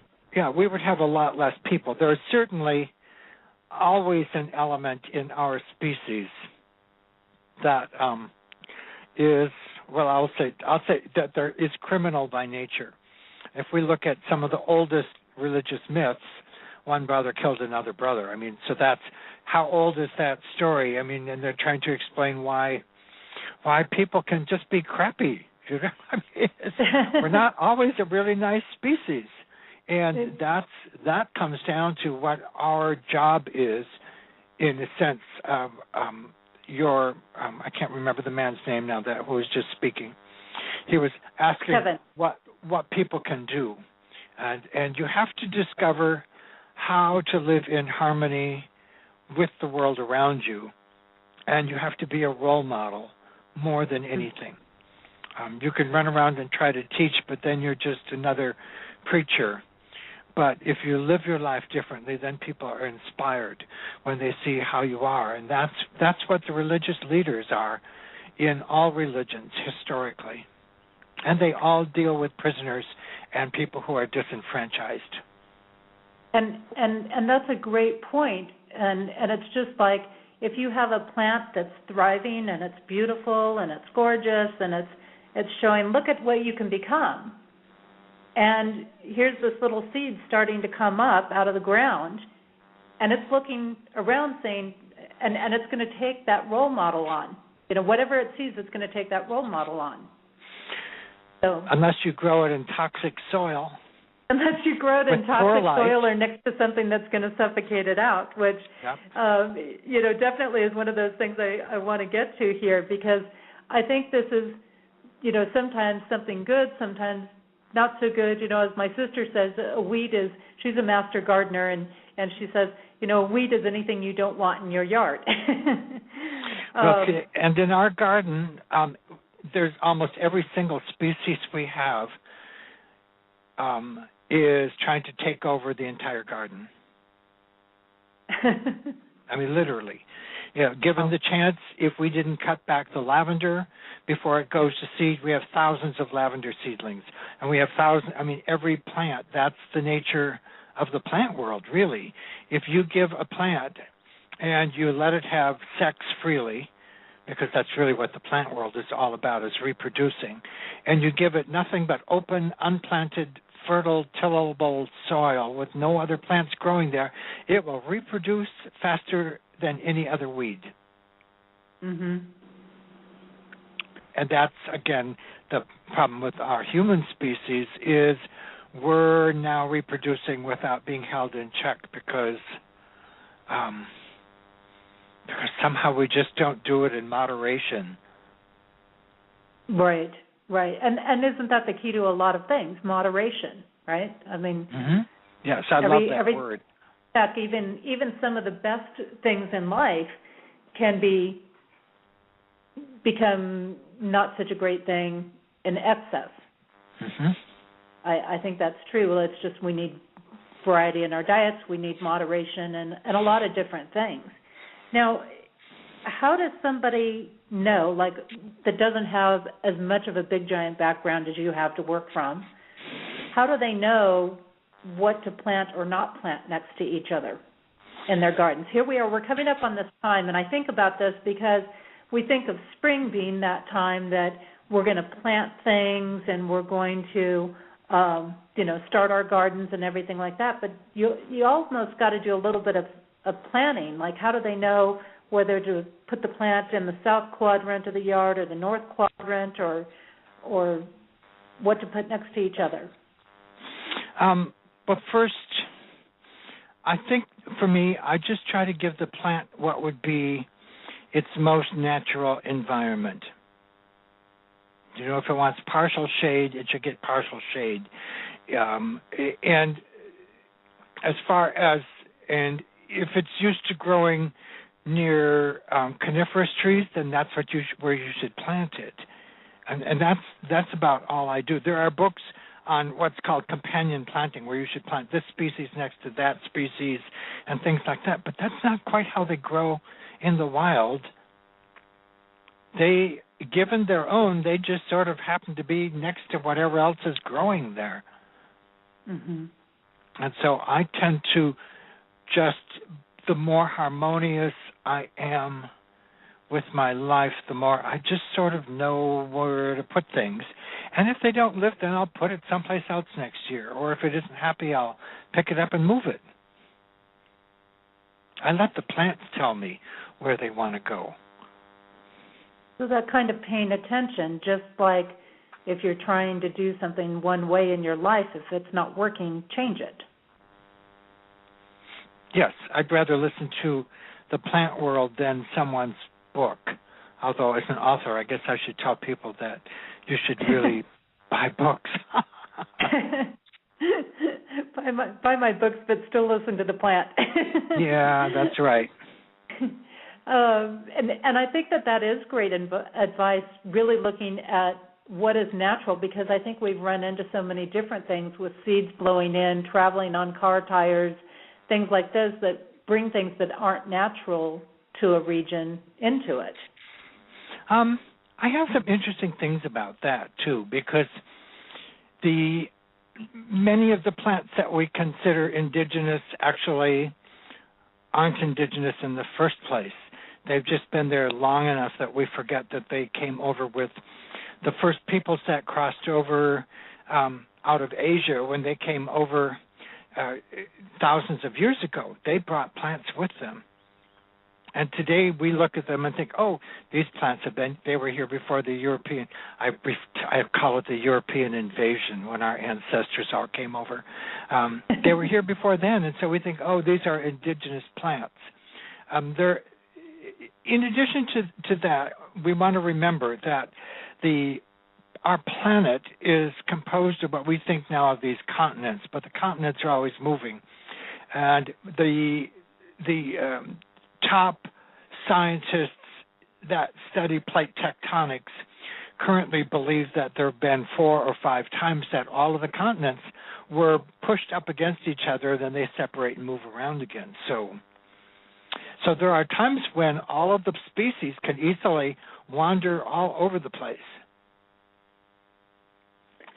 We would have a lot less people. There is certainly always an element in our species that is, well, I'll say that there is criminal by nature. If we look at some of the oldest religious myths, one brother killed another brother. I mean, so that's how old is that story? I mean, and they're trying to explain why people can just be crappy. You know, I mean, we're not always a really nice species, and that comes down to what our job is, in the sense of I can't remember the man's name now who was just speaking. He was asking Kevin. what people can do, and you have to discover how to live in harmony with the world around you, and you have to be a role model more than anything. You can run around and try to teach, but then you're just another preacher. But if you live your life differently, then people are inspired when they see how you are. And that's what the religious leaders are in all religions historically. And they all deal with prisoners and people who are disenfranchised. And that's a great point. And it's just like if you have a plant that's thriving and it's beautiful and it's gorgeous and it's showing, look at what you can become. And here's this little seed starting to come up out of the ground, and it's looking around saying, and it's going to take that role model on. You know, whatever it sees, it's going to take that role model on. So unless you grow it in toxic soil. Unless you grow it in toxic soil or next to something that's going to suffocate it out, which, definitely is one of those things I want to get to here, because I think this is, sometimes something good, sometimes not so good. As my sister says, a weed she's a master gardener, and she says, a weed is anything you don't want in your yard. And in our garden, there's almost every single species we have is trying to take over the entire garden. I mean, literally. Given the chance, if we didn't cut back the lavender before it goes to seed, we have thousands of lavender seedlings. And we have every plant, that's the nature of the plant world, really. If you give a plant and you let it have sex freely, because that's really what the plant world is all about, is reproducing, and you give it nothing but open, unplanted, fertile, tillable soil with no other plants growing there, it will reproduce faster than any other weed. Mm-hmm. And that's, again, the problem with our human species is we're now reproducing without being held in check because somehow we just don't do it in moderation. Right. And isn't that the key to a lot of things? Moderation, right? I mean, yes, I love that word. In fact, even some of the best things in life can become not such a great thing in excess. Mm-hmm. I think that's true. Well, it's just we need variety in our diets. We need moderation and a lot of different things. Now, how does somebody know, like, that doesn't have as much of a big giant background as you have to work from, how do they know what to plant or not plant next to each other in their gardens? Here we are, we're coming up on this time, and I think about this because we think of spring being that time that we're going to plant things and we're going to, start our gardens and everything like that, but you almost got to do a little bit of planning. Like, how do they know whether to put the plant in the south quadrant of the yard or the north quadrant, or what to put next to each other? But first, I think for me, I just try to give the plant what would be its most natural environment. You know, if it wants partial shade, it should get partial shade. And as far as, and if it's used to growing near coniferous trees, then that's where you should plant it. And that's about all I do. There are books on what's called companion planting, where you should plant this species next to that species and things like that. But that's not quite how they grow in the wild. They, given their own, they just sort of happen to be next to whatever else is growing there. Mm-hmm. And so I tend to just, the more harmonious I am with my life, the more I just sort of know where to put things. And if they don't live, then I'll put it someplace else next year. Or if it isn't happy, I'll pick it up and move it. I let the plants tell me where they want to go. So that kind of paying attention, just like if you're trying to do something one way in your life, if it's not working, change it. Yes, I'd rather listen to the plant world than someone's book. Although as an author, I guess I should tell people that you should really buy books. buy my books, but still listen to the plant. Yeah, that's right. And I think that is great advice, really looking at what is natural, because I think we've run into so many different things with seeds blowing in, traveling on car tires, things like this that bring things that aren't natural to a region into it. I have some interesting things about that, too, because many of the plants that we consider indigenous actually aren't indigenous in the first place. They've just been there long enough that we forget that they came over with the first peoples that crossed over out of Asia. When they came over thousands of years ago, they brought plants with them. And today we look at them and think, oh, these plants they were here before the European, I call it the European invasion, when our ancestors all came over. They were here before then, and so we think, oh, these are indigenous plants. In addition to that, we want to remember that our planet is composed of what we think now of these continents, but the continents are always moving. And the top scientists that study plate tectonics currently believe that there have been 4 or 5 times that all of the continents were pushed up against each other, then they separate and move around again. So there are times when all of the species can easily wander all over the place.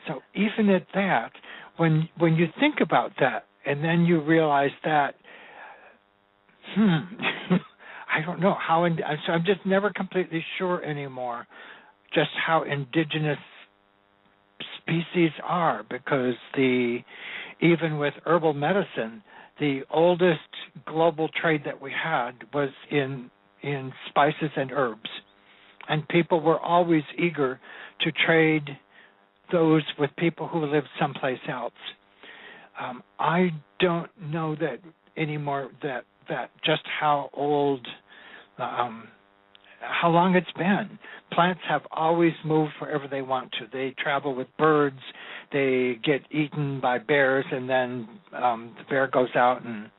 So even at that, when you think about that, and then you realize that, I don't know how. So I'm just never completely sure anymore just how indigenous species are, because even with herbal medicine, the oldest global trade that we had was in spices and herbs, and people were always eager to trade those with people who lived someplace else. I don't know that anymore that just how old, how long it's been. Plants have always moved wherever they want to. They travel with birds. They get eaten by bears, and then the bear goes out and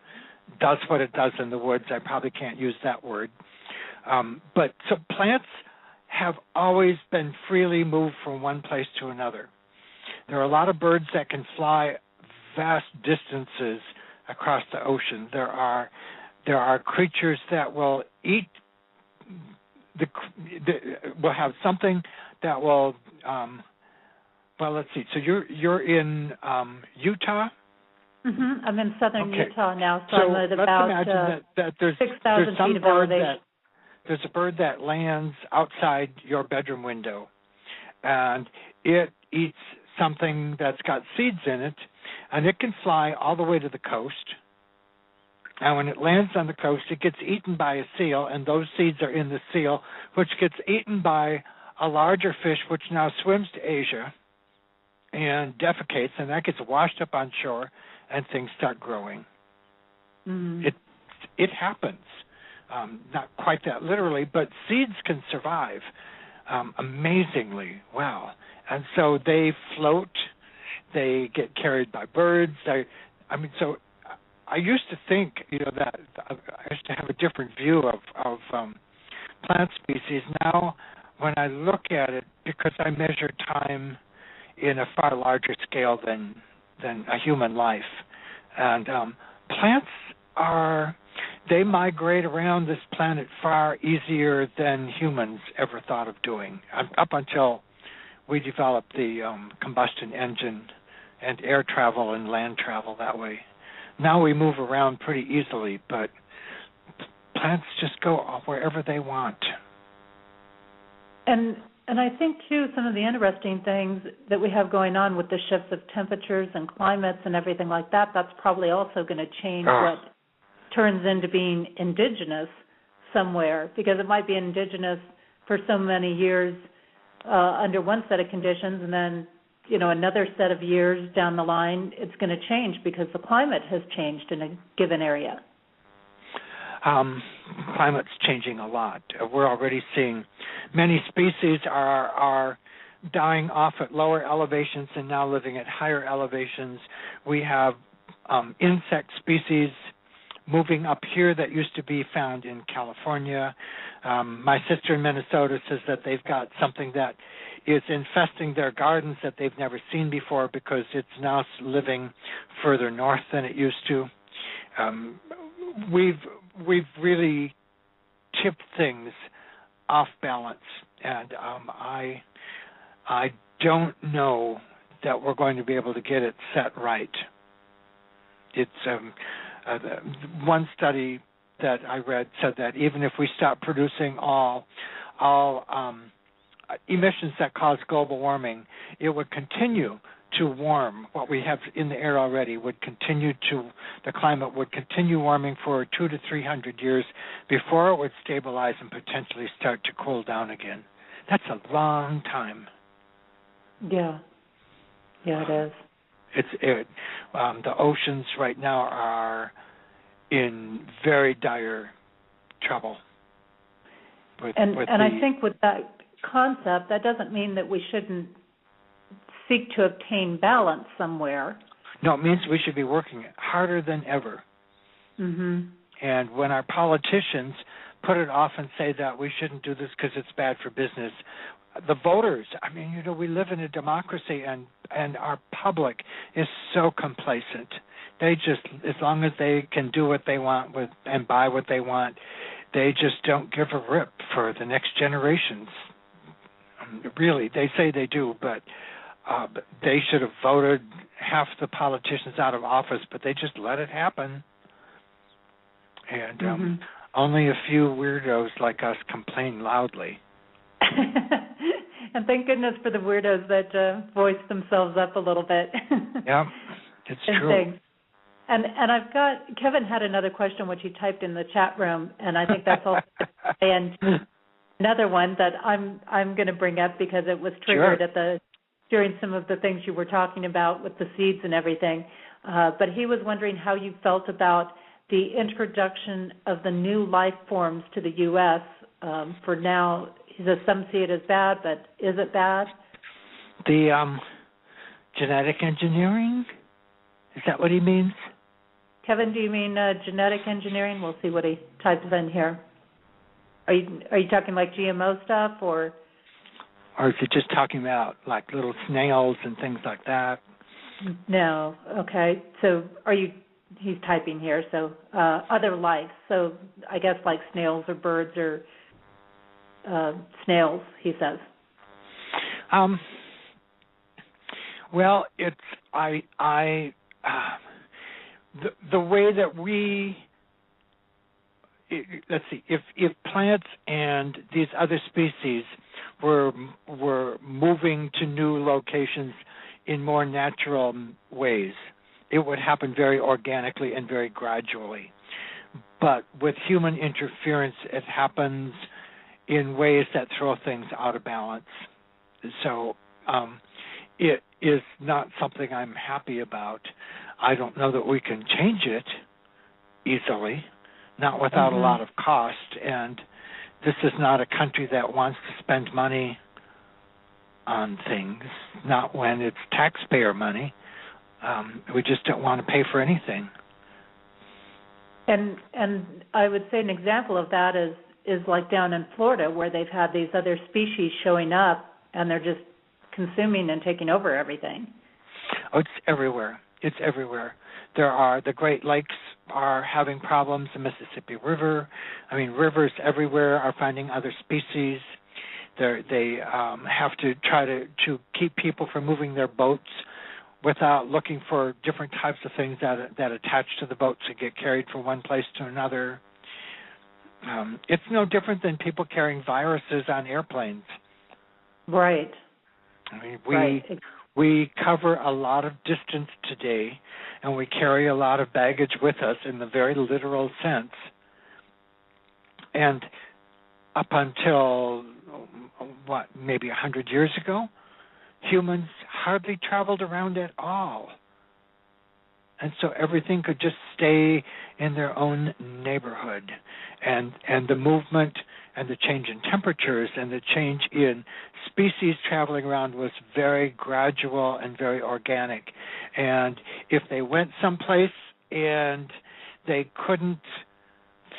does what it does in the woods. I probably can't use that word. But so plants have always been freely moved from one place to another. There are a lot of birds that can fly vast distances across the ocean. There are creatures that will eat. Will have something that will. Well, let's see. So you're in Utah. Mm-hmm. I'm in southern Utah now, so I'm at let's about imagine that there's 6,000 some feet of bird elevation. there's a bird that lands outside your bedroom window, and it eats something that's got seeds in it, and it can fly all the way to the coast, And when it lands on the coast, it gets eaten by a seal, and those seeds are in the seal, which gets eaten by a larger fish, which now swims to Asia and defecates, and that gets washed up on shore, and things start growing. Mm-hmm. It happens. Not quite that literally, but seeds can survive amazingly well. And so they float, they get carried by birds. So I used to think, that I used to have a different view of plant species. Now, when I look at it, because I measure time in a far larger scale than a human life, and plants they migrate around this planet far easier than humans ever thought of doing, up until we developed the combustion engine and air travel and land travel that way. Now we move around pretty easily, but plants just go wherever they want. And I think, too, some of the interesting things that we have going on with the shifts of temperatures and climates and everything like that, that's probably also going to change what turns into being indigenous somewhere, because it might be indigenous for so many years under one set of conditions, and then, another set of years down the line, it's going to change because the climate has changed in a given area. Climate's changing a lot. We're already seeing many species are dying off at lower elevations and now living at higher elevations. We have insect species moving up here that used to be found in California. My sister in Minnesota says that they've got something that is infesting their gardens that they've never seen before because it's now living further north than it used to. We've really tipped things off balance, and I don't know that we're going to be able to get it set right. It's one study that I read said that even if we stop producing all emissions that cause global warming, it would continue to warm. What we have in the air already the climate would continue warming for 200 to 300 years before it would stabilize and potentially start to cool down again. That's a long time. Yeah, it is. The oceans right now are in very dire trouble. I think with that concept, that doesn't mean that we shouldn't seek to obtain balance somewhere. No, it means we should be working harder than ever. Mm-hmm. And when our politicians put it off and say that we shouldn't do this because it's bad for business, the voters, we live in a democracy, and our public is so complacent. They just, as long as they can do what they want and buy what they want, they just don't give a rip for the next generations. Really, they say they do, but they should have voted half the politicians out of office, but they just let it happen. And only a few weirdos like us complain loudly. And thank goodness for the weirdos that voice themselves up a little bit. Yeah, it's true. Things. And I've got, Kevin had another question which he typed in the chat room, and I think that's also and another one that I'm going to bring up because it was triggered during some of the things you were talking about with the seeds and everything. But he was wondering how you felt about the introduction of the new life forms to the U.S. For now. He says some see it as bad, but is it bad? The genetic engineering? Is that what he means? Kevin, do you mean genetic engineering? We'll see what he types in here. Are you talking like GMO stuff, or is it just talking about like little snails and things like that? No. Okay. So he's typing here, so other life. So I guess like snails or birds or snails, he says. Well, it's the way that let's see, if plants and these other species were moving to new locations in more natural ways, it would happen very organically and very gradually. but with human interference, it happens in ways that throw things out of balance. So it is not something I'm happy about. I don't know that we can change it easily, not without a lot of cost. And this is not a country that wants to spend money on things, not when it's taxpayer money. We just don't want to pay for anything. And I would say an example of that is like down in Florida, where they've had these other species showing up, and they're just consuming and taking over everything. Oh, it's everywhere. It's everywhere. The Great Lakes are having problems, the Mississippi River. I mean, rivers everywhere are finding other species. They have to try to keep people from moving their boats without looking for different types of things that attach to the boats to get carried from one place to another. It's no different than people carrying viruses on airplanes. Right. I mean, we cover a lot of distance today, and we carry a lot of baggage with us in the very literal sense. And up until, maybe 100 years ago, humans hardly traveled around at all. And so everything could just stay in their own neighborhood. And the movement and the change in temperatures and the change in species traveling around was very gradual and very organic. And if they went someplace and they couldn't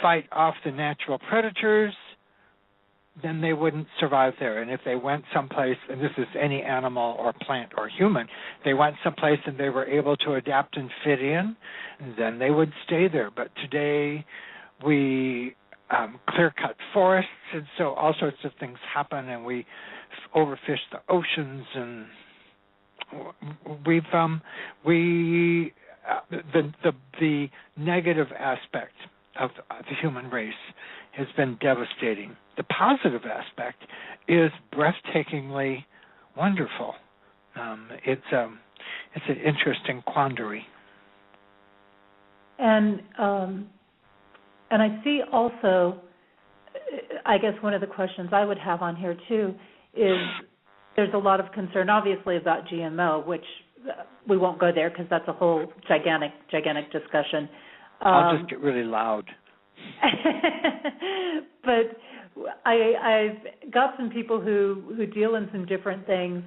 fight off the natural predators, then they wouldn't survive there. And if they went someplace, and this is any animal or plant or human, they went someplace and they were able to adapt and fit in, then they would stay there. But today we clear-cut forests, and so all sorts of things happen, and we overfish the oceans, and the negative aspect of the human race has been devastating. The positive aspect is breathtakingly wonderful. It's an interesting quandary. And I see also, I guess one of the questions I would have on here too is there's a lot of concern, obviously, about GMO, which we won't go there because that's a whole gigantic discussion. I'll just get really loud. But I've got some people who deal in some different things,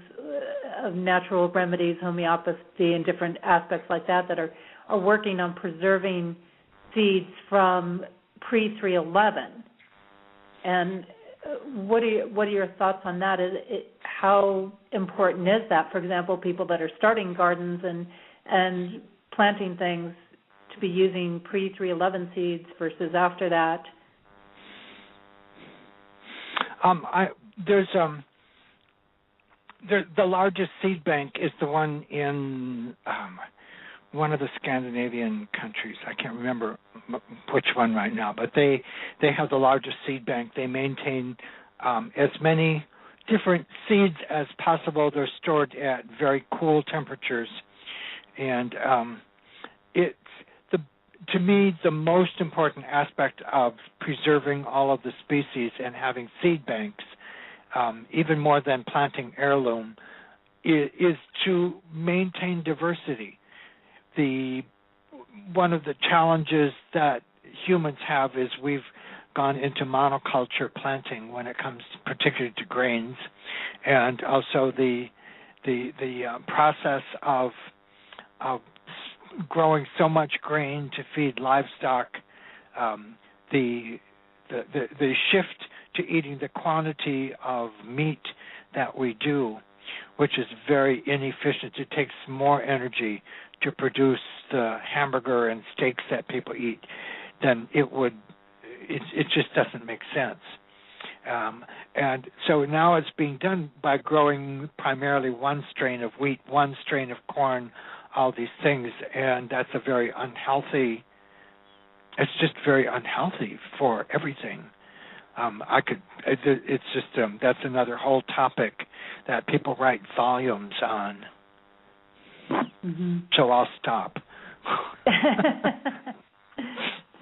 of natural remedies, homeopathy, and different aspects like that are working on preserving seeds from pre-311. And what are your thoughts on that? How important is that? For example, people that are starting gardens and planting things to be using pre-311 seeds versus after that? The largest seed bank is the one in one of the Scandinavian countries. I can't remember which one right now, but they have the largest seed bank. They maintain as many different seeds as possible. They're stored at very cool temperatures, and to me, the most important aspect of preserving all of the species and having seed banks, even more than planting heirloom, is to maintain diversity. One of the challenges that humans have is we've gone into monoculture planting when it comes particularly to grains, and also the process of growing so much grain to feed livestock, the shift to eating the quantity of meat that we do, which is very inefficient. It takes more energy to produce the hamburger and steaks that people eat than it would. It just doesn't make sense. And so now it's being done by growing primarily one strain of wheat, one strain of corn, all these things, and that's a very unhealthy. It's just very unhealthy for everything. It's just that's another whole topic that people write volumes on. Mm-hmm. So I'll stop.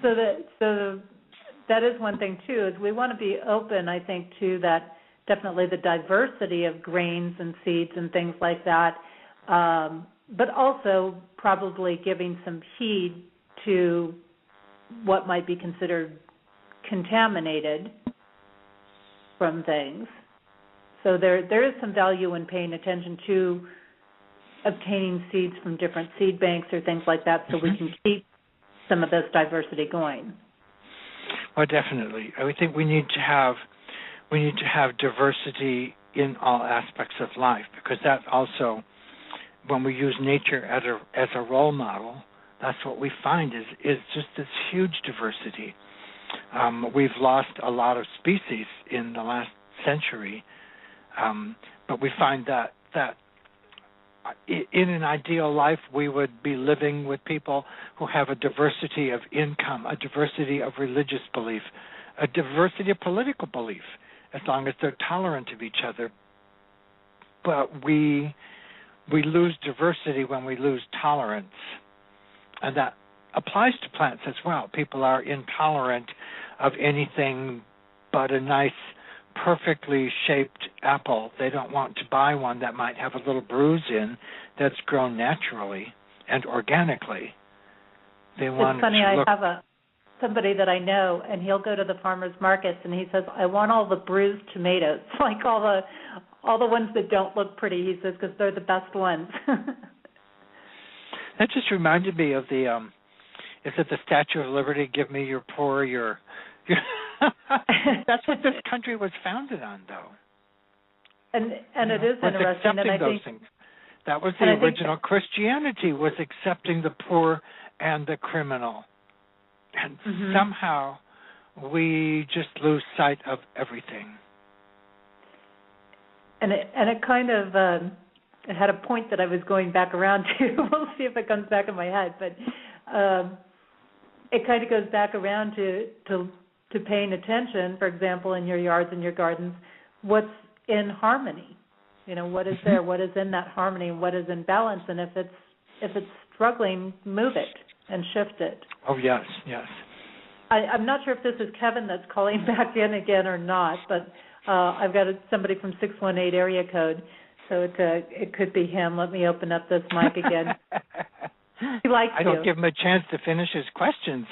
that is one thing too. Is we want to be open, I think, to that. Definitely the diversity of grains and seeds and things like that, but also probably giving some heed to what might be considered contaminated from things. So there is some value in paying attention to obtaining seeds from different seed banks or things like that, so we can keep some of this diversity going. Well, definitely. I think we need to have diversity in all aspects of life, because that also, when we use nature as a role model, that's what we find is just this huge diversity. We've lost a lot of species in the last century, but we find that in an ideal life we would be living with people who have a diversity of income, a diversity of religious belief, a diversity of political belief, as long as they're tolerant of each other. But we lose diversity when we lose tolerance, and that applies to plants as well. People are intolerant of anything but a nice, perfectly shaped apple. They don't want to buy one that might have a little bruise in that's grown naturally and organically. They want it's funny, it to look... I have somebody that I know, and he'll go to the farmers markets, and he says, I want all the bruised tomatoes, like all the ones that don't look pretty, he says, because they're the best ones. That just reminded me of the, is it the Statue of Liberty, give me your poor, your that's what this country was founded on, though. And it is interesting. And I think things. That was the original Christianity, was accepting the poor and the criminal. And somehow we just lose sight of everything. And it kind of it had a point that I was going back around to. We'll see if it comes back in my head, but it kind of goes back around to paying attention. For example, in your yards and your gardens, what's in harmony? You know, what is there? What is in that harmony? What is in balance? And if it's struggling, move it and shift it. Oh, yes, yes. I'm not sure if this is Kevin that's calling back in again or not, but I've got somebody from 618 area code, so it could be him. Let me open up this mic again. He likes I don't give him a chance to finish his questions.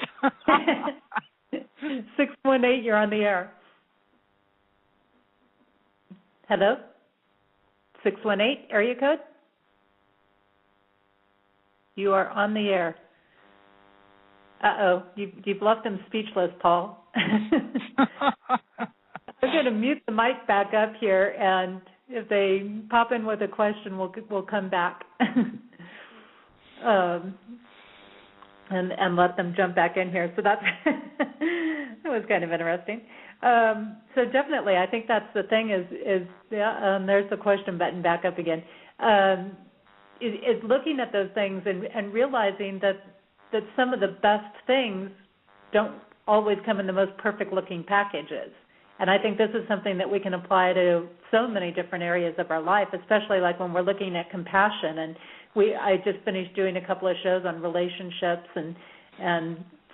618, you're on the air. Hello? 618 area code? You are on the air. Uh-oh, you've left him speechless, Paul. We're going to mute the mic back up here, and if they pop in with a question, we'll come back and let them jump back in here. So that was kind of interesting. So definitely, I think that's the thing is there's the question button back up again. Is looking at those things and realizing that some of the best things don't always come in the most perfect-looking packages. And I think this is something that we can apply to so many different areas of our life, especially like when we're looking at compassion. And I just finished doing a couple of shows on relationships and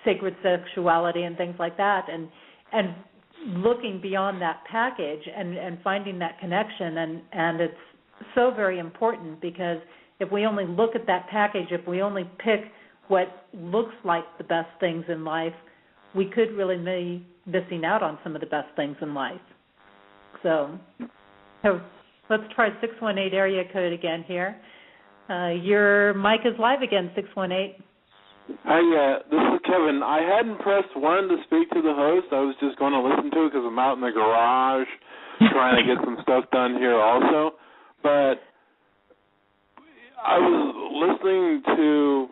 sacred sexuality and things like that, and looking beyond that package and finding that connection. And it's so very important, because if we only look at that package, if we only pick what looks like the best things in life, we could really be missing out on some of the best things in life. So let's try 618 area code again here. Your mic is live again, 618. Hi, this is Kevin. I hadn't pressed 1 to speak to the host. I was just going to listen to it because I'm out in the garage trying to get some stuff done here also. But I was listening to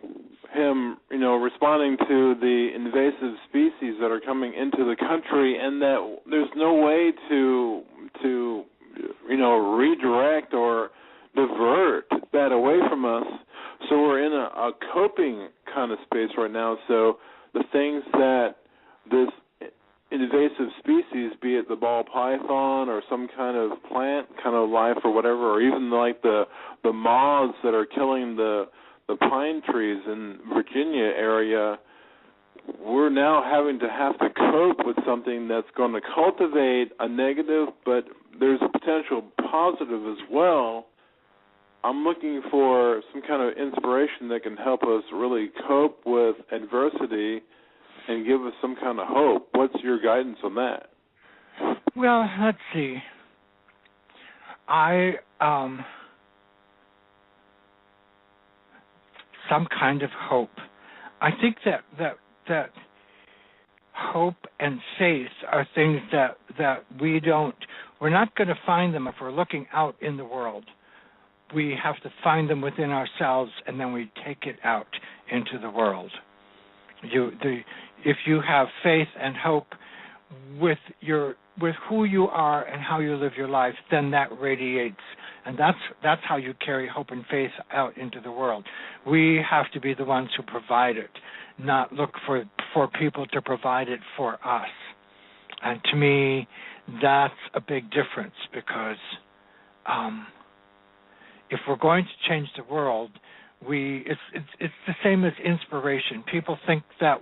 him, responding to the invasive species that are coming into the country, and that there's no way to redirect or divert that away from us. So we're in a coping kind of space right now. So the things that this invasive species, be it the ball python or some kind of plant kind of life or whatever, or even like the moths that are killing the pine trees in Virginia area, we're now having to have to cope with something that's going to cultivate a negative, but there's a potential positive as well. I'm looking for some kind of inspiration that can help us really cope with adversity and give us some kind of hope. What's your guidance on that? Well, let's see. Some kind of hope. I think that hope and faith are things that we're not going to find them if we're looking out in the world. We have to find them within ourselves, and then we take it out into the world. If you have faith and hope with who you are and how you live your life, then that radiates, and that's how you carry hope and faith out into the world. We have to be the ones who provide it, not look for people to provide it for us. And to me, that's a big difference, because if we're going to change the world, it's the same as inspiration. People think that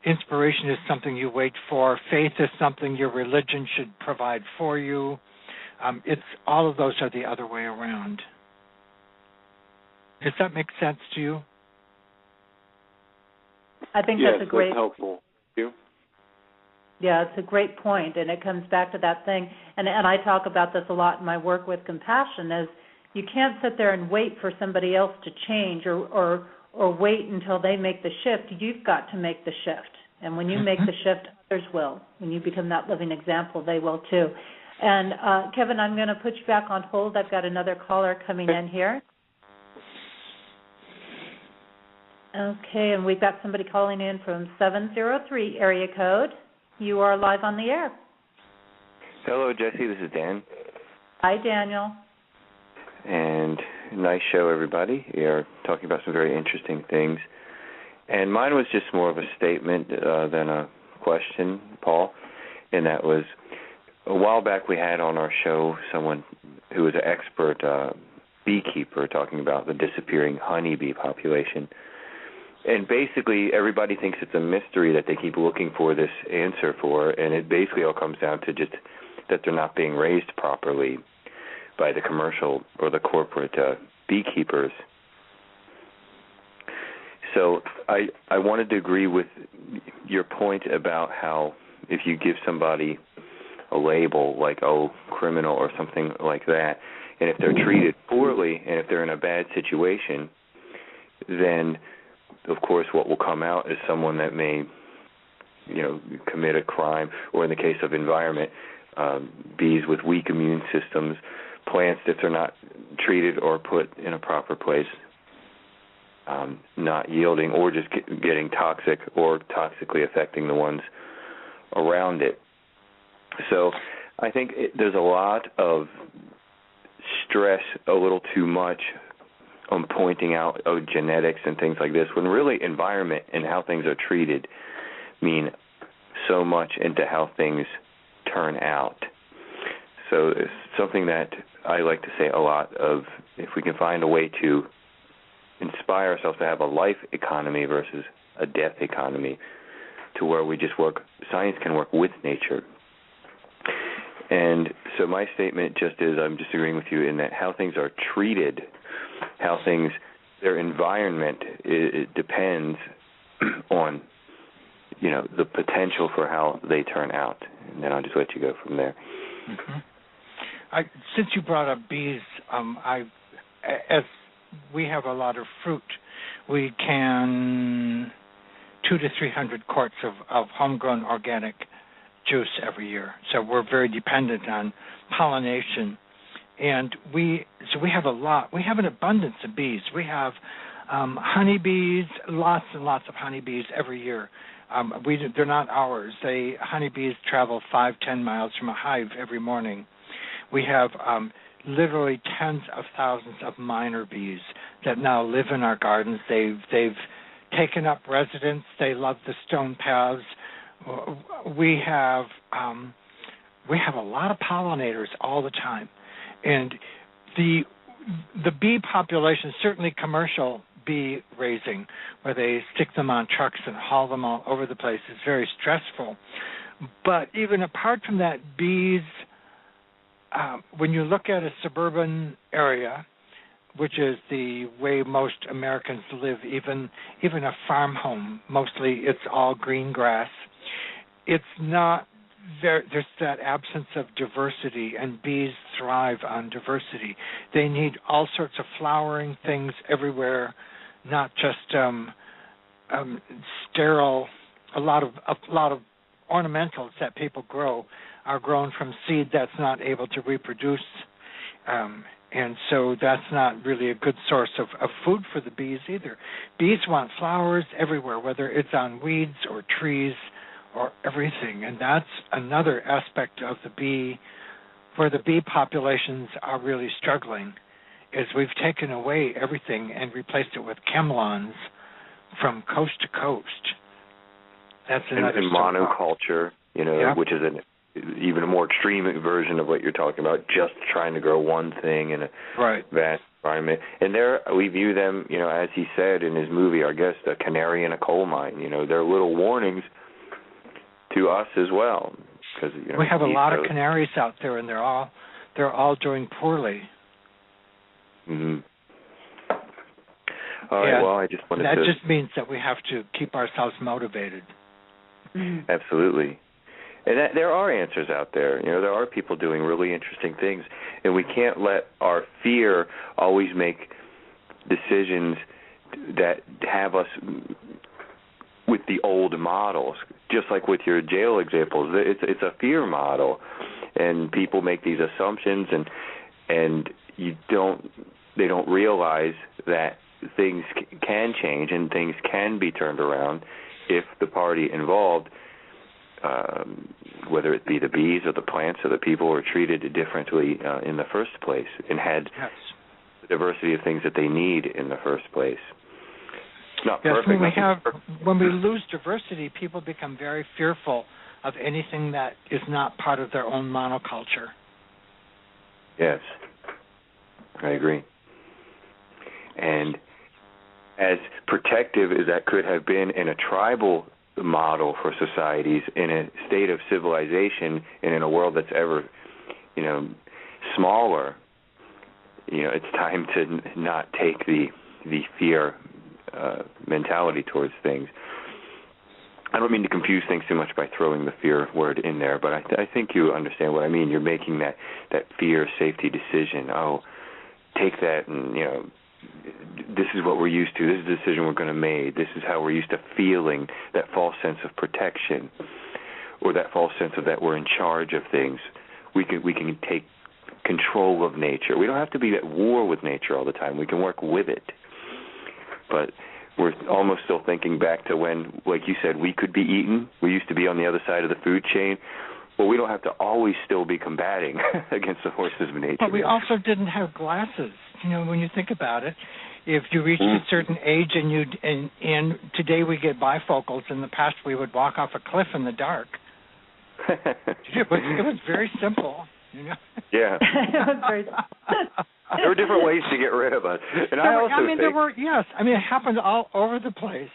inspiration is something you wait for. Faith is something your religion should provide for you. It's all of those are the other way around. Does that make sense to you? I think yes, that's a great. That's helpful. Thank you. Yeah, it's a great point, and it comes back to that thing. And I talk about this a lot in my work with compassion. Is you can't sit there and wait for somebody else to change or wait until they make the shift. You've got to make the shift. And when you make the shift, others will. When you become that living example, they will too. And, Kevin, I'm going to put you back on hold. I've got another caller coming in here. Okay, and we've got somebody calling in from 703 area code. You are live on the air. Hello, Jesse. This is Dan. Hi, Daniel. And nice show, everybody. We are talking about some very interesting things. And mine was just more of a statement than a question, Paul. And that was, a while back we had on our show someone who was an expert beekeeper talking about the disappearing honeybee population. And basically everybody thinks it's a mystery that they keep looking for this answer for, and it basically all comes down to just that they're not being raised properly by the commercial or the corporate beekeepers. So I wanted to agree with your point about how if you give somebody a label like, criminal or something like that, and if they're treated poorly and if they're in a bad situation, then, of course, what will come out is someone that may, commit a crime, or in the case of environment, bees with weak immune systems, plants, if they're not treated or put in a proper place, not yielding or just getting toxic or toxically affecting the ones around it. So I think there's a lot of stress, a little too much, on pointing out genetics and things like this, when really environment and how things are treated mean so much into how things turn out. So it's something that I like to say a lot of, if we can find a way to inspire ourselves to have a life economy versus a death economy, to where we just science can work with nature. And so my statement just is, I'm disagreeing with you in that how things are treated, their environment, it depends on, the potential for how they turn out. And then I'll just let you go from there. Mm-hmm. Since you brought up bees, as we have a lot of fruit, we can 200 to 300 quarts of homegrown organic juice every year. So we're very dependent on pollination. And we have a lot. We have an abundance of bees. We have honeybees, lots and lots of honeybees every year. They're not ours. Honeybees travel 5-10 miles from a hive every morning. We have literally tens of thousands of minor bees that now live in our gardens. They've taken up residence. They love the stone paths. We have a lot of pollinators all the time. And the bee population, certainly commercial bee raising, where they stick them on trucks and haul them all over the place. It's very stressful. But even apart from that, bees, when you look at a suburban area, which is the way most Americans live, even a farm home, mostly it's all green grass. It's not there's that absence of diversity, and bees thrive on diversity. They need all sorts of flowering things everywhere, not just sterile. A lot of ornamentals that people grow are grown from seed that's not able to reproduce, and so that's not really a good source of food for the bees either. Bees want flowers everywhere, whether it's on weeds or trees or everything, and that's another aspect of the bee, where the bee populations are really struggling, is we've taken away everything and replaced it with camelons from coast to coast. That's another and monoculture, which is even a more extreme version of what you're talking about, just trying to grow one thing in a vast environment. And there we view them, as he said in his movie, our guest, a canary in a coal mine. They're little warnings to us as well. Because we have a lot of canaries out there, and they're all doing poorly. Mm-hmm. All right, well, I just wanted that just means that we have to keep ourselves motivated. Absolutely. And there are answers out there. There are people doing really interesting things, and we can't let our fear always make decisions that have us with the old models. Just like with your jail examples, it's a fear model, and people make these assumptions, and they don't realize that things can change and things can be turned around if the party involved, whether it be the bees or the plants or the people, are treated differently in the first place and had the diversity of things that they need in the first place. It's not perfect. When we lose diversity, people become very fearful of anything that is not part of their own monoculture. Yes, I agree. And as protective as that could have been in a tribal model for societies, in a state of civilization and in a world that's ever, smaller, it's time to not take the fear mentality towards things. I don't mean to confuse things too much by throwing the fear word in there, but I think you understand what I mean. You're making that fear safety decision. Oh, take that and, this is what we're used to. This is the decision we're going to make. This is how we're used to feeling, that false sense of protection or that false sense of that we're in charge of things. We can take control of nature. We don't have to be at war with nature all the time. We can work with it. But we're almost still thinking back to when, like you said, we could be eaten. We used to be on the other side of the food chain. Well, we don't have to always still be combating against the forces of nature. But we also didn't have glasses. When you think about it, if you reached a certain age and today we get bifocals, in the past we would walk off a cliff in the dark. It was very simple. Yeah. There were different ways to get rid of us. And it happened all over the place.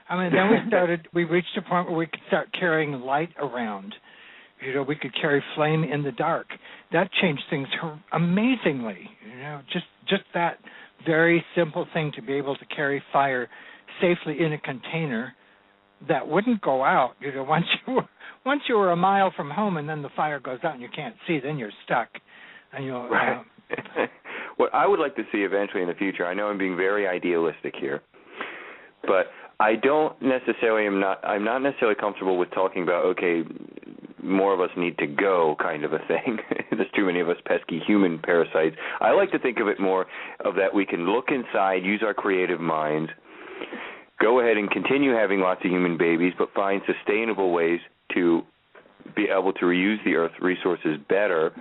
Then we reached a point where we could start carrying light around. We could carry flame in the dark. That changed things amazingly. Just that very simple thing, to be able to carry fire safely in a container that wouldn't go out. Once you were a mile from home, and then the fire goes out and you can't see, then you're stuck. And right. What I would like to see eventually in the future, I know I'm being very idealistic here, but I'm not necessarily comfortable with talking about, okay, more of us need to go kind of a thing. There's too many of us pesky human parasites. I like to think of it more of that we can look inside, use our creative minds, go ahead and continue having lots of human babies, but find sustainable ways to be able to reuse the Earth resources better.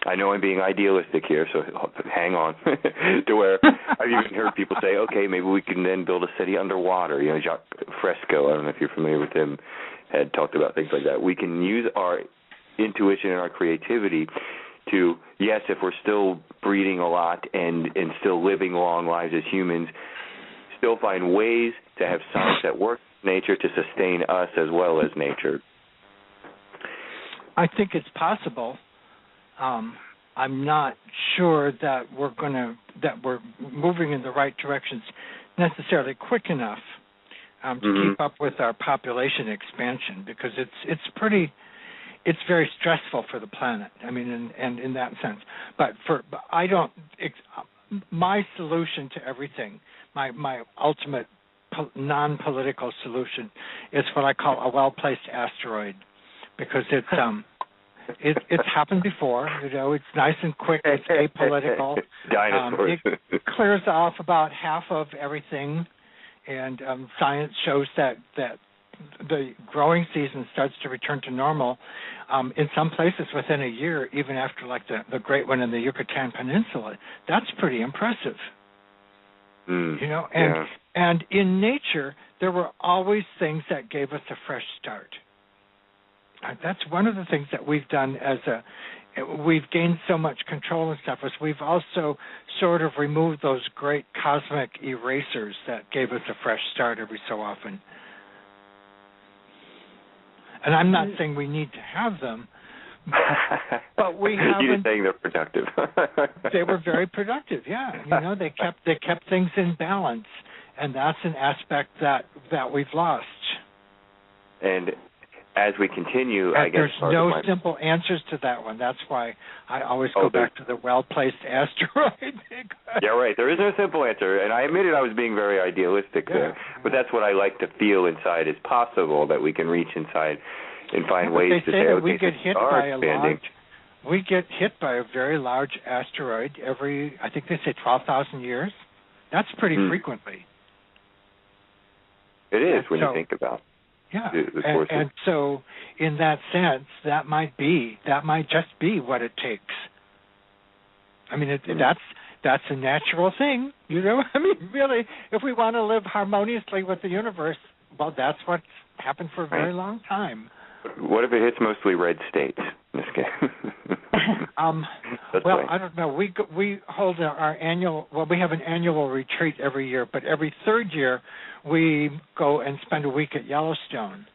I know I'm being idealistic here, so hang on. To where I've even heard people say, okay, maybe we can then build a city underwater. Jacques Fresco, I don't know if you're familiar with him, had talked about things like that. We can use our intuition and our creativity to, if we're still breeding a lot and still living long lives as humans, still find ways to have science that works with nature to sustain us as well as nature? I think it's possible. I'm not sure that we're moving in the right directions necessarily quick enough to keep up with our population expansion, because it's very stressful for the planet. I mean, and in that sense. But my solution to everything, my ultimate non-political solution, is what I call a well-placed asteroid, because it's happened before. It's nice and quick. It's apolitical. Dinosaurs. It clears off about half of everything, and science shows that the growing season starts to return to normal in some places within a year, even after like the great one in the Yucatan Peninsula. That's pretty impressive. And in nature, there were always things that gave us a fresh start. That's one of the things that we've done we've gained so much control and stuff, is we've also sort of removed those great cosmic erasers that gave us a fresh start every so often. And I'm not saying we need to have them, but we haven't. You're saying they're productive. They were very productive, yeah. They kept things in balance, and that's an aspect that we've lost. And as we continue, I guess there's no simple answers to that one. That's why I always go back to the well-placed asteroid. Yeah, right. There is no simple answer, and I admitted I was being very idealistic there, but that's what I like to feel inside is possible, that we can reach inside and find ways to say, okay, we get hit by a very large asteroid every, I think they say 12,000 years. That's pretty frequently. It is when you think about it. Yeah, and so in that sense, that might just be what it takes. I mean, that's a natural thing, I mean, really, if we want to live harmoniously with the universe, well, that's what's happened for a very long time. What if it hits mostly red states? Well, I don't know. We hold we have an annual retreat every year, but every third year we go and spend a week at Yellowstone.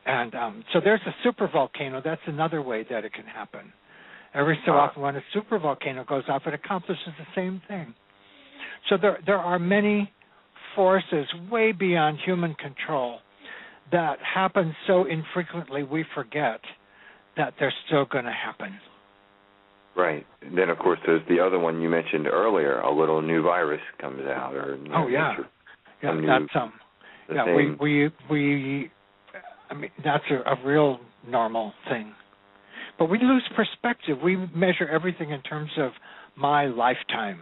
And so there's a supervolcano. That's another way that it can happen. Every so often when a supervolcano goes off, it accomplishes the same thing. So there are many forces way beyond human control that happen so infrequently we forget that they're still going to happen. Right. Then, of course, there's the other one you mentioned earlier. A little new virus comes out, or I mean, that's a real normal thing. But we lose perspective. We measure everything in terms of my lifetime,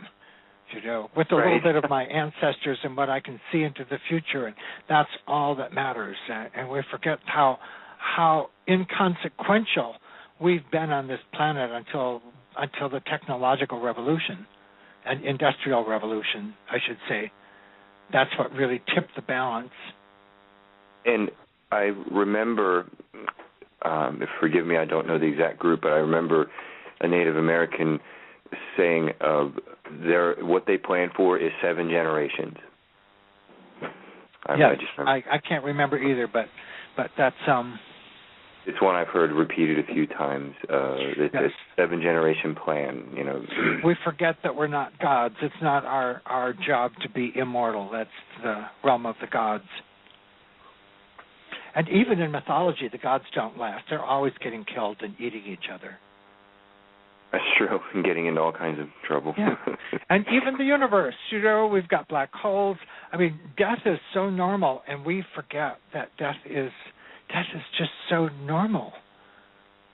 with a little bit of my ancestors and what I can see into the future, and that's all that matters. And we forget how inconsequential we've been on this planet until the technological revolution and industrial revolution, I should say. That's what really tipped the balance. And I remember, forgive me, I don't know the exact group, but I remember a Native American saying what they plan for is 7 generations. I can't remember either, but that's it's one I've heard repeated a few times. It's a 7-generation plan. We forget that we're not gods. It's not our job to be immortal. That's the realm of the gods. And even in mythology, the gods don't last. They're always getting killed and eating each other. That's true, and getting into all kinds of trouble. Yeah. And even the universe, we've got black holes. I mean, death is so normal, and we forget that death is just so normal.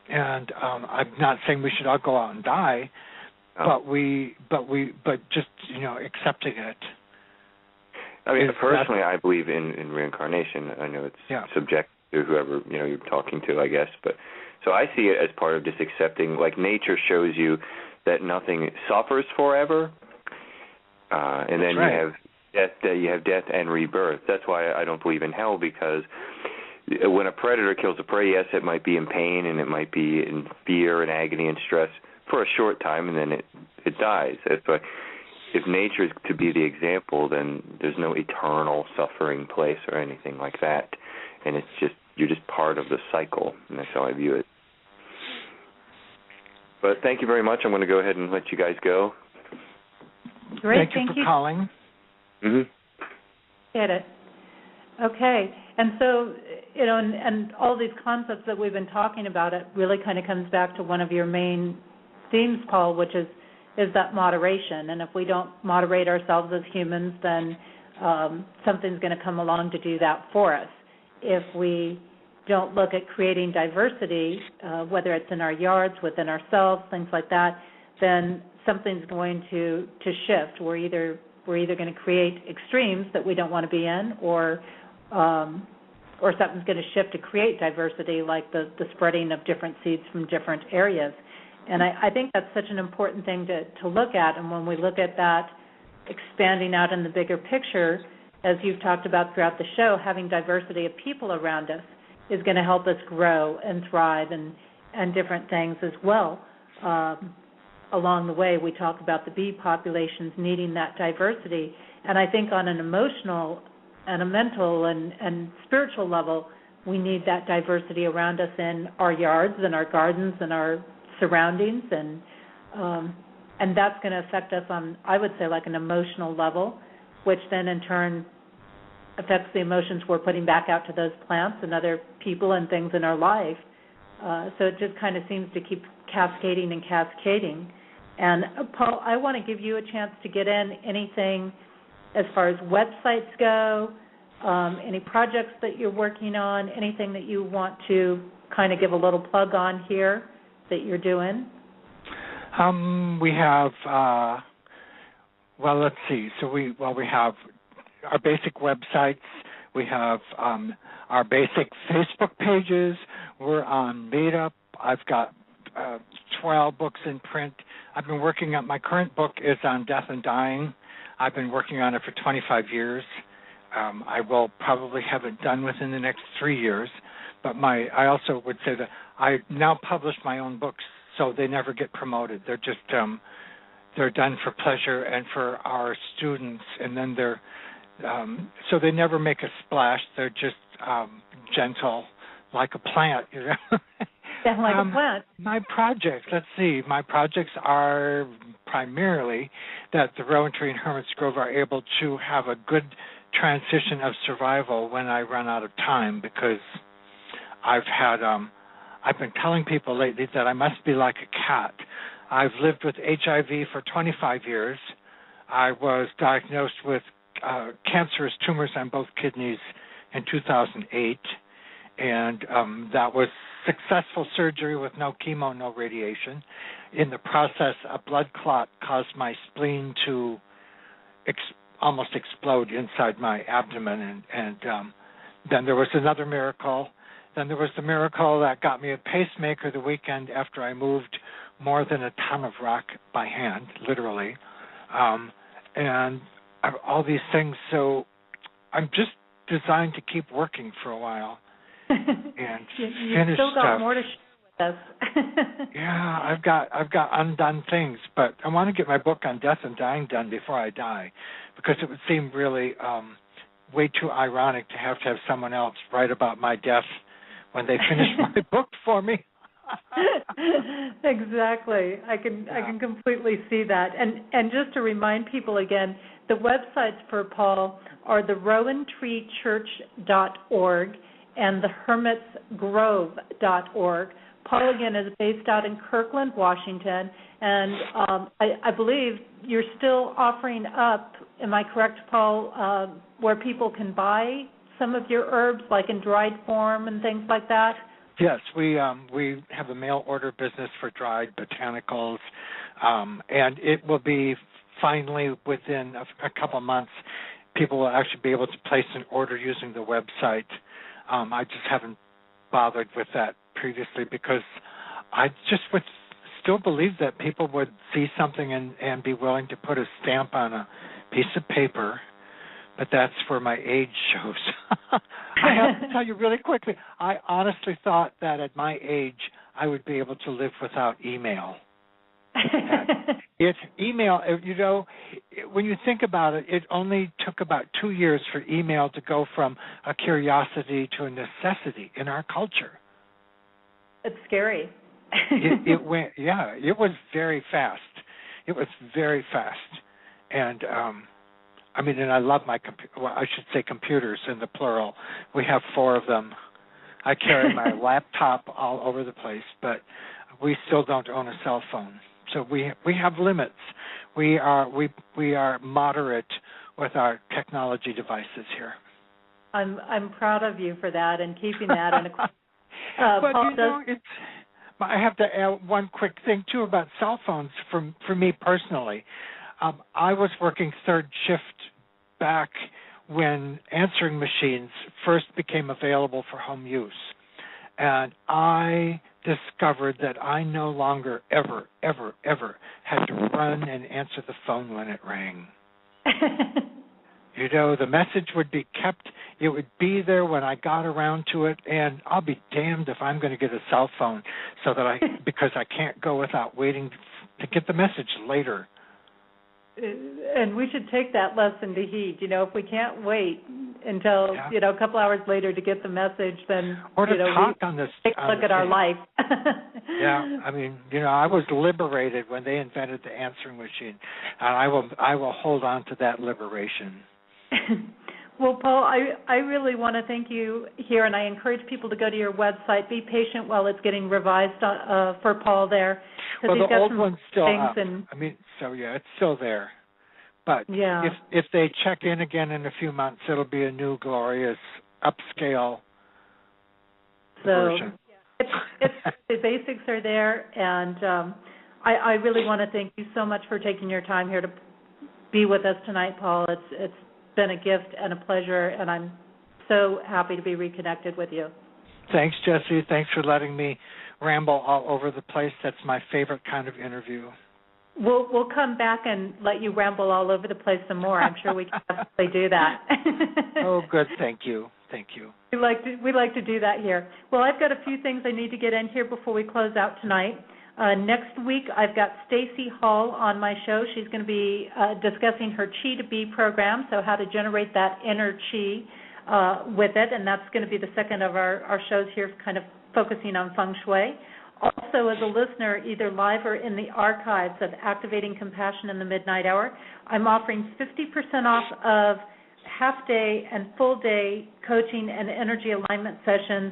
And I'm not saying we should all go out and die, but just accepting it. I mean, personally, I believe in reincarnation. I know it's subjective to whoever you're talking to, I guess, but. So I see it as part of just accepting, like nature shows you that nothing suffers forever, and then you have death and rebirth. That's why I don't believe in hell, because when a predator kills a prey, yes, it might be in pain and it might be in fear and agony and stress for a short time, and then it dies. That's why if nature is to be the example, then there's no eternal suffering place or anything like that, and it's just you're just part of the cycle, and that's how I view it. But thank you very much. I'm going to go ahead and let you guys go. Great, thank you for calling. Mm-hmm. Get it. Okay, and so, you know, and all these concepts that we've been talking about, it really kind of comes back to one of your main themes, Paul, which is that moderation. And if we don't moderate ourselves as humans, then something's going to come along to do that for us. If we don't look at creating diversity, whether it's in our yards, within ourselves, things like that, then something's going to shift. We're either going to create extremes that we don't want to be in, or something's going to shift to create diversity, like the spreading of different seeds from different areas. And I think that's such an important thing to look at. And when we look at that expanding out in the bigger picture, as you've talked about throughout the show, having diversity of people around us is going to help us grow and thrive and different things as well. Along the way, we talk about the bee populations needing that diversity. And I think on an emotional and a mental and spiritual level, we need that diversity around us in our yards and our gardens and our surroundings, and that's going to affect us on, I would say, like an emotional level, which then in turn affects the emotions we're putting back out to those plants and other people and things in our life. So it just kind of seems to keep cascading and cascading. And Paul, I want to give you a chance to get in anything as far as websites go, any projects that you're working on, anything that you want to kind of give a little plug on here that you're doing? We have, let's see. So we have our basic websites. We have our basic Facebook pages. We're on Meetup. I've got 12 books in print. I've been working on, my current book is on death and dying. I've been working on it for 25 years. I will probably have it done within the next 3 years. But I also would say that I now publish my own books, so they never get promoted. They're just they're done for pleasure and for our students, and then they're so they never make a splash. They're just gentle, like a plant, you know. Yeah, like a plant. My projects, let's see. My projects are primarily that the Rowan Tree and Hermit's Grove are able to have a good transition of survival when I run out of time, because I've been telling people lately that I must be like a cat. I've lived with HIV for 25 years. I was diagnosed with cancerous tumors on both kidneys in 2008, and that was successful surgery with no chemo, no radiation. In the process, a blood clot caused my spleen to almost explode inside my abdomen, and then there was another miracle. Then there was the miracle that got me a pacemaker the weekend after I moved more than a ton of rock by hand, literally, and all these things. So I'm just designed to keep working for a while and finish still got stuff. More to share with us. Yeah, I've got undone things, but I want to get my book on death and dying done before I die, because it would seem really way too ironic to have someone else write about my death when they finish my book for me. Exactly. I can completely see that. And just to remind people again, the websites for Paul are the rowantreechurch.org and the hermitsgrove.org. Paul, again, is based out in Kirkland, Washington, and I believe you're still offering up, am I correct, Paul, where people can buy some of your herbs, like in dried form and things like that? Yes, we have a mail order business for dried botanicals, and it will be finally within a couple months. People will actually be able to place an order using the website. I just haven't bothered with that previously because I just would still believe that people would see something and be willing to put a stamp on a piece of paper, but that's where my age shows. I have to tell you really quickly, I honestly thought that at my age I would be able to live without email. It's email. You know, when you think about it, it only took about 2 years for email to go from a curiosity to a necessity in our culture. It's scary. It went, yeah, it was very fast. It was very fast. And, I mean, and I love my well, I should say computers in the plural. We have 4 of them. I carry my laptop all over the place, but we still don't own a cell phone. So we have limits. We are moderate with our technology devices here. I'm proud of you for that and keeping that. And but Paul you know, I have to add one quick thing too about cell phones for me personally. I was working third shift back when answering machines first became available for home use, and I discovered that I no longer ever had to run and answer the phone when it rang. You know, the message would be kept. It would be there when I got around to it, and I'll be damned if I'm going to get a cell phone because I can't go without waiting to get the message later. And we should take that lesson to heed. You know, if we can't wait until a couple hours later to get the message, then or to talk on this. Take a look at our life. Yeah, I mean, I was liberated when they invented the answering machine, and I will hold on to that liberation. Well, Paul, I really want to thank you here, and I encourage people to go to your website. Be patient while it's getting revised for Paul there. Well, the old one's still up. And I mean, so yeah, it's still there. But if they check in again in a few months, it'll be a new, glorious, upscale version. It's the basics are there, and I really want to thank you so much for taking your time here to be with us tonight, Paul. It's been a gift and a pleasure, and I'm so happy to be reconnected with you. Thanks, Jesse. Thanks for letting me ramble all over the place. That's my favorite kind of interview. We'll come back and let you ramble all over the place some more. I'm sure we can absolutely do that. Oh, good. Thank you. We like to do that here. Well, I've got a few things I need to get in here before we close out tonight. Next week, I've got Stacy Hall on my show. She's going to be discussing her Chi to Be program, so how to generate that inner Chi with it, and that's going to be the second of our shows here, kind of focusing on Feng Shui. Also, as a listener, either live or in the archives of Activating Compassion in the Midnight Hour, I'm offering 50% off of half-day and full-day coaching and energy alignment sessions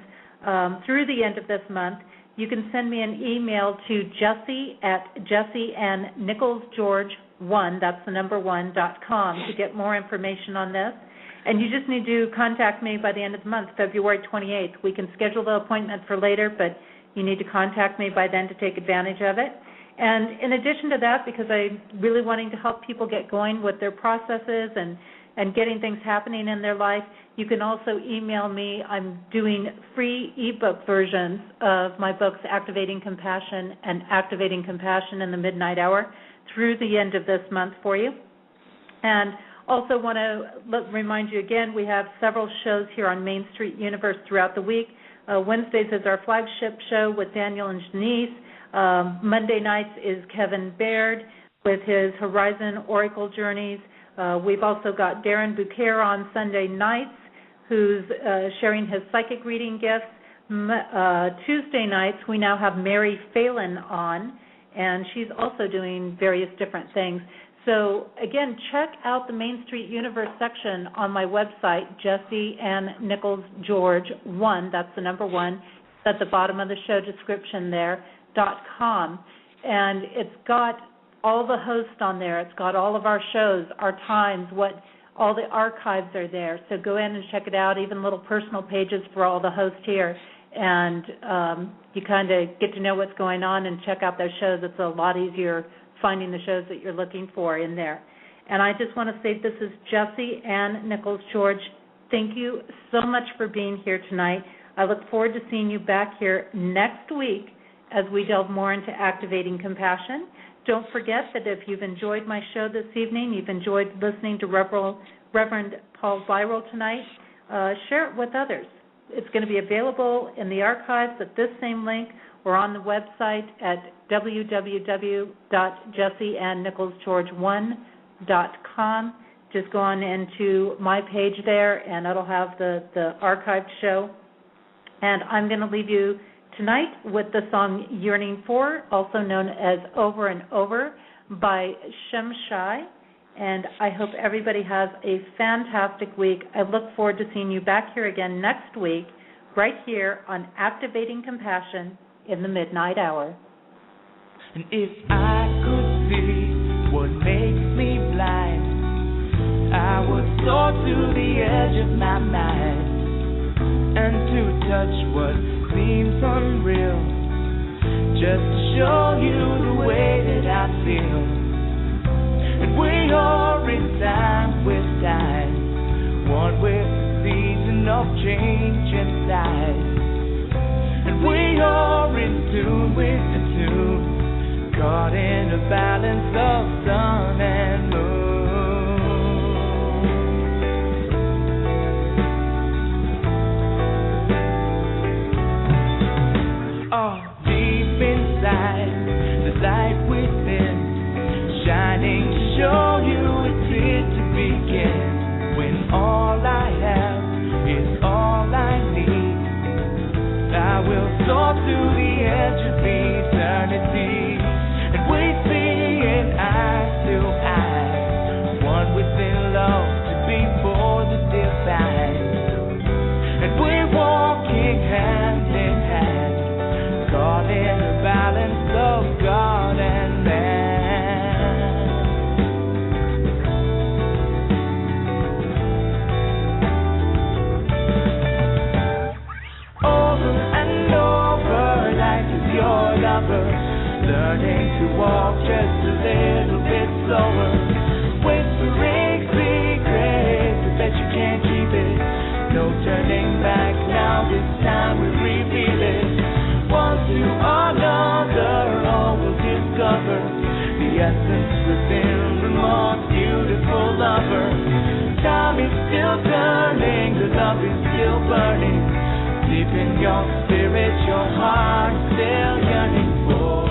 through the end of this month. You can send me an email to Jessie@JessieAnnNicholsGeorge1, that's the number 1.com, to get more information on this. And you just need to contact me by the end of the month, February 28th. We can schedule the appointment for later, but you need to contact me by then to take advantage of it. And in addition to that, because I'm really wanting to help people get going with their processes and getting things happening in their life, you can also email me. I'm doing free ebook versions of my books, Activating Compassion and Activating Compassion in the Midnight Hour, through the end of this month for you. And also want to remind you again, we have several shows here on Main Street Universe throughout the week. Wednesdays is our flagship show with Daniel and Janiece. Monday nights is Kevin Baird with his Horizon Oracle Journeys. We've also got Darren Bouquet on Sunday nights, who's sharing his psychic reading gifts. Tuesday nights, we now have Mary Phelan on, and she's also doing various different things. So, again, check out the Main Street Universe section on my website, JessieAnnNicholsGeorge1, that's the number 1. It's at the bottom of the show description there, .com. And it's got all the hosts on there. It's got all of our shows, our times, all the archives are there. So go in and check it out, even little personal pages for all the hosts here. And you kind of get to know what's going on and check out those shows. It's a lot easier finding the shows that you're looking for in there. And I just want to say this is Jessie Ann Nichols George. Thank you so much for being here tonight. I look forward to seeing you back here next week as we delve more into Activating Compassion. Don't forget that if you've enjoyed my show this evening, you've enjoyed listening to Reverend Paul Beyrl tonight, share it with others. It's going to be available in the archives at this same link or on the website at www.jessieannicholsgeorge1.com. Just go on into my page there, and it'll have the archived show. And I'm going to leave you tonight with the song Yearning For, also known as Over and Over by Shem Shai. And I hope everybody has a fantastic week. I look forward to seeing you back here again next week, right here on Activating Compassion in the Midnight Hour. And if I could see what makes me blind, I would soar to the edge of my mind, and to touch what seems unreal, just to show you the way that I feel. And we are in time with time, one with the season of change inside. And we are in tune with the tune, caught in a balance of sun and moon. Oh, deep inside, the light within, shining to show you it's here to begin. When all I have is all I need, I will soar to the edge of eternity. And we see in eye to eye, one within love to be for the divine. And we're walking hand in hand, caught in the balance of God and man. Over and over, life is your lover, learning to walk just a little bit slower, whispering secrets that you can't keep it. No turning back now, this time we reveal it. One to another, all will discover the essence within the most beautiful lover. Time is still turning, the love is still burning. Deep in your spirit, your heart still yearning for.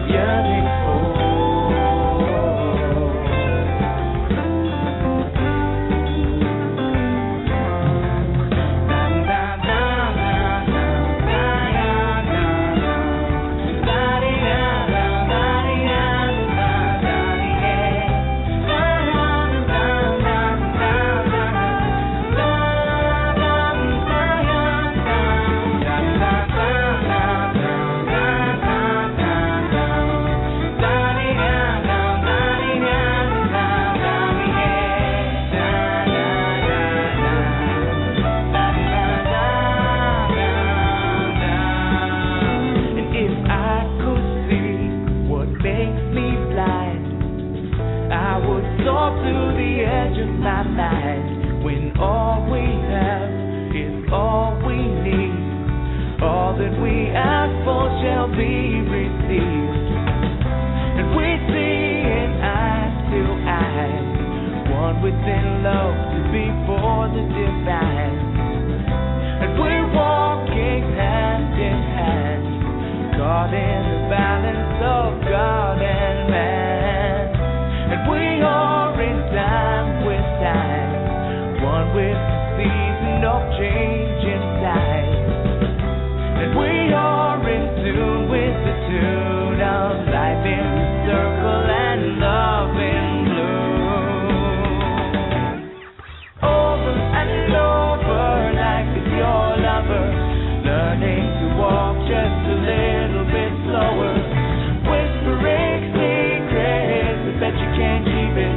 Yearning for. Within love to be for the divine. And we're walking hand in hand, caught in the balance of God and man. And we are in time with time, one with the season of change inside. And we are in tune with the tune of life in the circle and love in blue. Over, life is your lover, learning to walk just a little bit slower, whispering secrets that you can't keep it.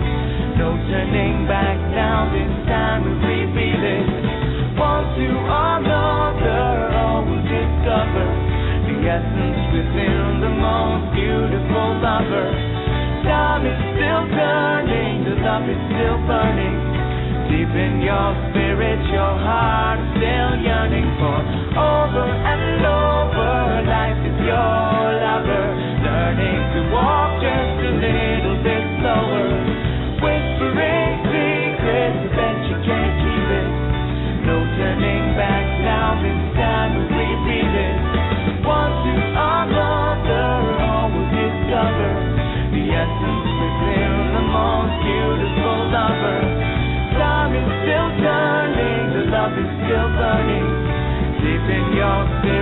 No turning back now, this time we reveal it. One to another, all will discover the essence within the most beautiful lover. Time is still turning, the love is still burning. Deep in your spirit, your heart is still yearning for. Over and over, life is your lover, learning to walk just a little bit slower, your spirit.